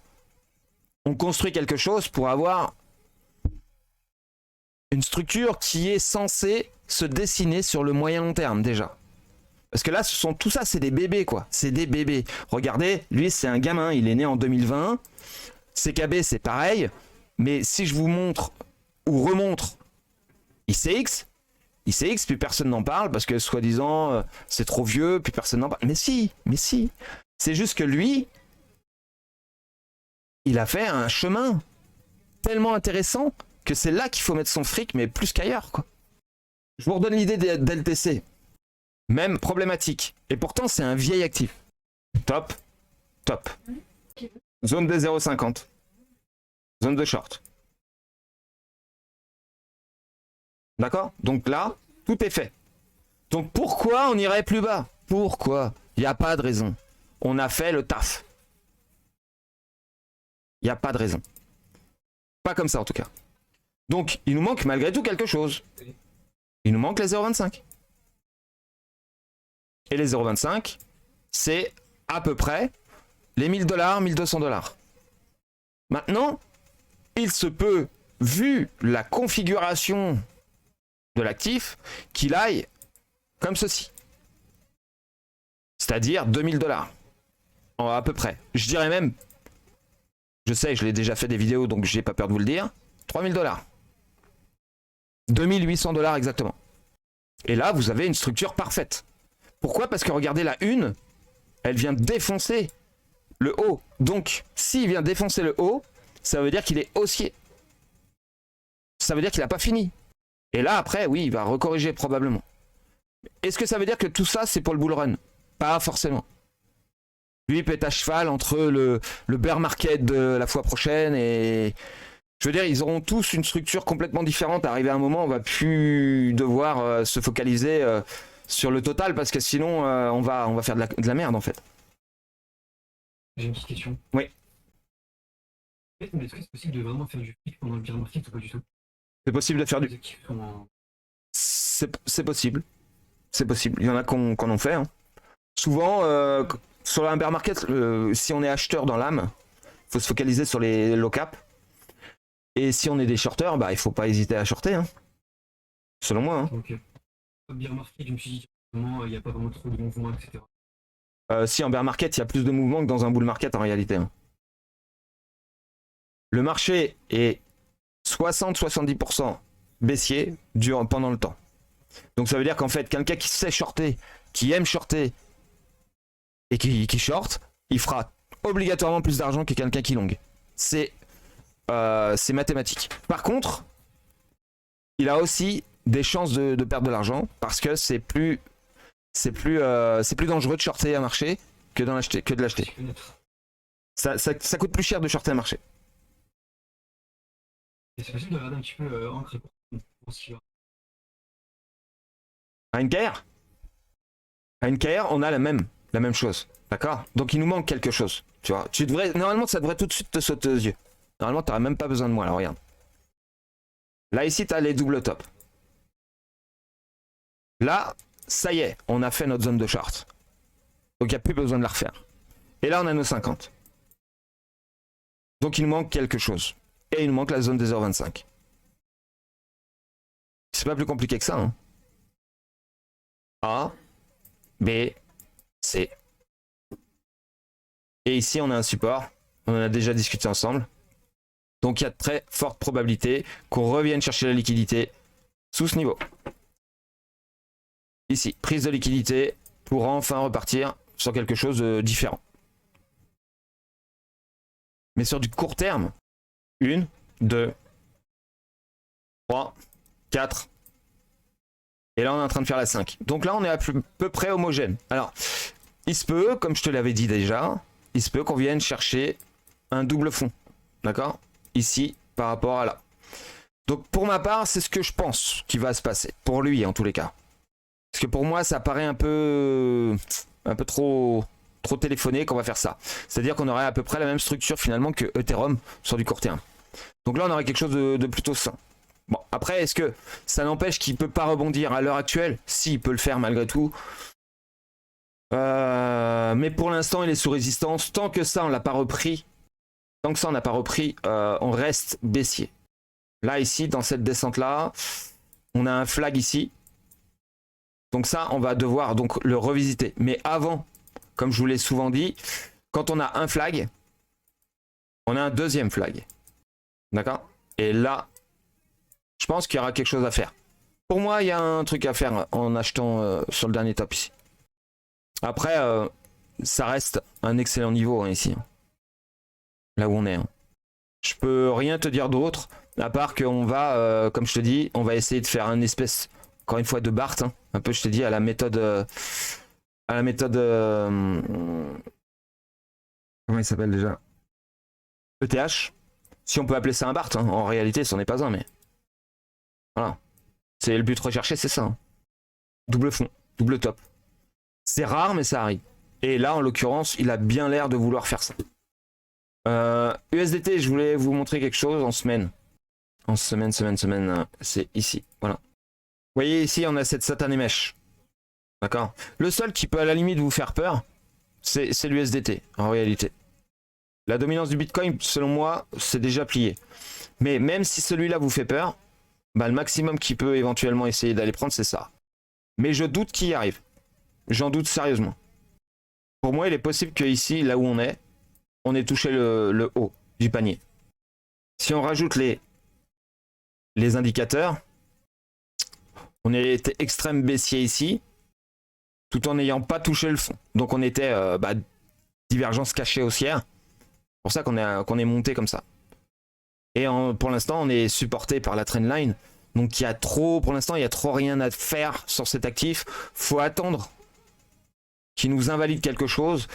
On construit quelque chose pour avoir une structure qui est censée se dessiner sur le moyen long terme déjà. Parce que là, tout ça, c'est des bébés quoi. C'est des bébés. Regardez, lui c'est un gamin, il est né en 2020. CKB c'est pareil. Mais si je vous montre ou remontre ICX, plus personne n'en parle parce que soi-disant c'est trop vieux, puis personne n'en parle. Mais si. C'est juste que lui, il a fait un chemin tellement intéressant que c'est là qu'il faut mettre son fric, mais plus qu'ailleurs, quoi. Je vous redonne l'idée d'LTC. Même problématique. Et pourtant, c'est un vieil actif. Top. Zone des 0,50. Zone de short. D'accord? Donc là, tout est fait. Donc pourquoi on irait plus bas? Pourquoi? Il n'y a pas de raison. On a fait le taf. Il n'y a pas de raison. Pas comme ça en tout cas. Donc il nous manque malgré tout quelque chose. Il nous manque les 0,25. Et les 0,25, c'est à peu près les $1000, $1200. Maintenant, il se peut, vu la configuration de l'actif, qu'il aille comme ceci. C'est-à-dire $2000. À peu près. Je dirais même, je sais, je l'ai déjà fait des vidéos, donc j'ai pas peur de vous le dire, $3000. $2800 exactement. Et là, vous avez une structure parfaite. Pourquoi? Parce que regardez la une, elle vient défoncer le haut. Donc, s'il vient défoncer le haut, ça veut dire qu'il est haussier. Ça veut dire qu'il n'a pas fini. Et là, après, oui, il va recorriger probablement. Est-ce que ça veut dire que tout ça, c'est pour le bull run? Pas forcément. Lui, il peut être à cheval entre le bear market de la fois prochaine et... Je veux dire, ils auront tous une structure complètement différente. Arrivé à un moment, on va plus devoir se focaliser sur le total parce que sinon, on va faire de la merde en fait. J'ai une petite question. Oui. Est-ce que c'est possible de vraiment faire du fric pendant le bear market ou pas du tout? C'est possible de faire du... Les actifs sont en- C'est possible. C'est possible. Il y en a qu'on en fait. Hein. Souvent, sur un bear market, si on est acheteur dans l'âme, il faut se focaliser sur les low cap. Et si on est des shorters, bah il faut pas hésiter à shorter. Hein. Selon moi. Hein. Donc, bear market, je me suis dit, il n'y a pas vraiment trop de mouvements, etc. Si en bear market, il y a plus de mouvement que dans un bull market en réalité. Hein. Le marché est 60-70% baissier pendant le temps. Donc ça veut dire qu'en fait, quelqu'un qui sait shorter, qui aime shorter et qui short, il fera obligatoirement plus d'argent que quelqu'un qui long. C'est mathématique. Par contre, il a aussi des chances de perdre de l'argent parce que c'est plus dangereux de shorter un marché que de l'acheter. Ça coûte plus cher de shorter un marché. Et c'est possible de regarder un petit peu encre pour ce qui va. À une KR, on a la même chose. D'accord? Donc il nous manque quelque chose. Tu vois, normalement, ça devrait tout de suite te sauter aux yeux. Normalement, tu n'auras même pas besoin de moi. Alors regarde. Là, ici, tu as les doubles tops. Là, ça y est, on a fait notre zone de short. Donc il n'y a plus besoin de la refaire. Et là, on a nos 50. Donc il nous manque quelque chose. Et il nous manque la zone des 0,25. C'est pas plus compliqué que ça. Hein. A, B, C. Et ici, on a un support. On en a déjà discuté ensemble. Donc il y a de très fortes probabilités qu'on revienne chercher la liquidité sous ce niveau. Ici, prise de liquidité pour enfin repartir sur quelque chose de différent. Mais sur du court terme, 1, 2, 3, 4. Et là, on est en train de faire la 5. Donc là, on est à peu près homogène. Alors, il se peut, comme je te l'avais dit déjà, il se peut qu'on vienne chercher un double fond. D'accord? Ici, par rapport à là. Donc, pour ma part, c'est ce que je pense qui va se passer. Pour lui, en tous les cas. Parce que pour moi, ça paraît un peu trop téléphoné qu'on va faire ça. C'est-à-dire qu'on aurait à peu près la même structure finalement que Ethereum sur du court terme. Donc là, on aurait quelque chose de plutôt sain. Bon, après, est-ce que ça n'empêche qu'il ne peut pas rebondir à l'heure actuelle? Si, il peut le faire malgré tout. Mais pour l'instant, il est sous résistance. Tant que ça, on l'a pas repris. Tant que ça, on n'a pas repris, on reste baissier. Là, ici, dans cette descente-là, on a un flag ici. Donc ça, on va devoir donc le revisiter. Mais avant, comme je vous l'ai souvent dit, quand on a un flag, on a un deuxième flag. D'accord? Et là, je pense qu'il y aura quelque chose à faire. Pour moi, il y a un truc à faire en achetant sur le dernier top ici. Après, ça reste un excellent niveau hein, ici. Là où on est. Hein. Je peux rien te dire d'autre, à part qu'on va, comme je te dis, on va essayer de faire une espèce, encore une fois, de BART. Hein, un peu, je te dis, à la méthode... comment il s'appelle déjà? ETH. Si on peut appeler ça un BART, hein. En réalité, ce n'est pas un, mais... Voilà. C'est le but recherché, c'est ça. Hein. Double fond, double top. C'est rare, mais ça arrive. Et là, en l'occurrence, il a bien l'air de vouloir faire ça. USDT, je voulais vous montrer quelque chose en semaine. En semaine, c'est ici. Voilà. Vous voyez, ici, on a cette satanée mèche. D'accord? Le seul qui peut à la limite vous faire peur, c'est l'USDT, en réalité. La dominance du Bitcoin, selon moi, c'est déjà plié. Mais même si celui-là vous fait peur, bah, le maximum qu'il peut éventuellement essayer d'aller prendre, c'est ça. Mais je doute qu'il y arrive. J'en doute sérieusement. Pour moi, il est possible qu'ici, là où on ait touché le haut du panier. Si on rajoute les indicateurs, on était extrême baissier ici, tout en n'ayant pas touché le fond. Donc on était divergence cachée haussière. C'est pour ça qu'on est monté comme ça. Et pour l'instant, on est supporté par la trendline. Donc pour l'instant, il y a trop rien à faire sur cet actif. Faut attendre qu'il nous invalide quelque chose.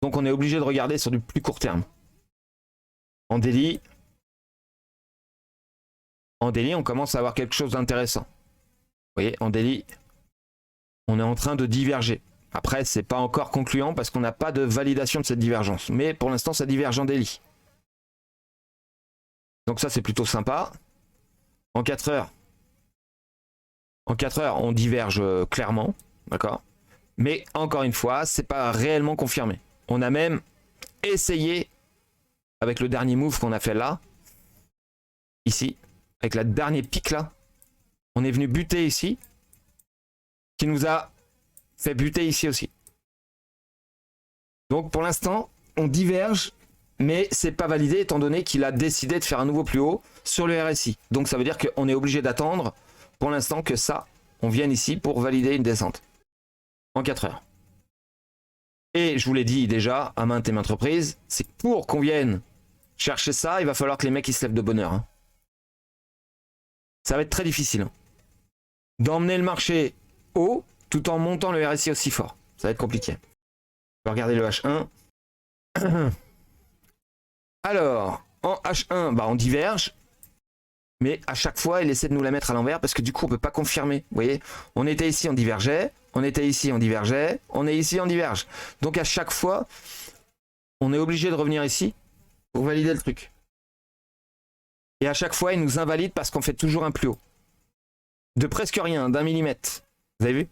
Donc on est obligé de regarder sur du plus court terme. En daily, on commence à avoir quelque chose d'intéressant. Vous voyez, en daily, on est en train de diverger. Après, c'est pas encore concluant parce qu'on n'a pas de validation de cette divergence. Mais pour l'instant, ça diverge en daily. Donc ça, c'est plutôt sympa. En 4 heures, on diverge clairement. D'accord? Mais encore une fois, c'est pas réellement confirmé. On a même essayé, avec le dernier move qu'on a fait là, ici, avec la dernière pique là, on est venu buter ici, qui nous a fait buter ici aussi. Donc pour l'instant, on diverge, mais c'est pas validé étant donné qu'il a décidé de faire un nouveau plus haut sur le RSI. Donc ça veut dire qu'on est obligé d'attendre pour l'instant que ça, on vienne ici pour valider une descente en 4 heures. Et je vous l'ai dit déjà à maintes et maintes reprises, c'est que pour qu'on vienne chercher ça, il va falloir que les mecs ils se lèvent de bonne heure. Hein. Ça va être très difficile. D'emmener le marché haut tout en montant le RSI aussi fort. Ça va être compliqué. On va regarder le H1. Alors, en H1, bah on diverge. Mais à chaque fois, il essaie de nous la mettre à l'envers parce que du coup, on ne peut pas confirmer. Vous voyez, on était ici, on divergeait. On était ici, on divergeait. On est ici, on diverge. Donc à chaque fois, on est obligé de revenir ici pour valider le truc. Et à chaque fois, il nous invalide parce qu'on fait toujours un plus haut. De presque rien, d'1 millimètre. Vous avez vu?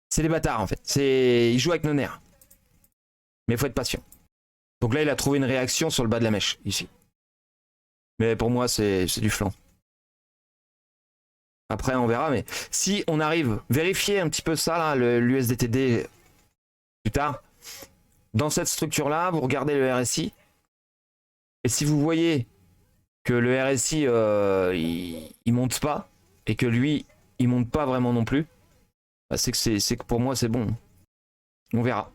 C'est des bâtards en fait. Ils jouent avec nos nerfs. Mais il faut être patient. Donc là, il a trouvé une réaction sur le bas de la mèche, ici. Mais pour moi, c'est du flanc. Après, on verra. Mais si on arrive, vérifier un petit peu ça, là, l'USDTD plus tard. Dans cette structure-là, vous regardez le RSI. Et si vous voyez que le RSI, il monte pas, et que lui, il monte pas vraiment non plus, bah c'est que pour moi, c'est bon. On verra.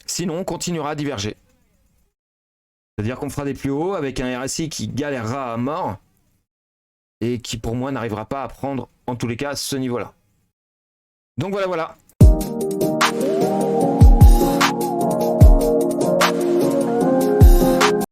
Sinon, on continuera à diverger. C'est-à-dire qu'on fera des plus hauts avec un RSI qui galérera à mort et qui, pour moi, n'arrivera pas à prendre, en tous les cas, ce niveau-là. Donc voilà.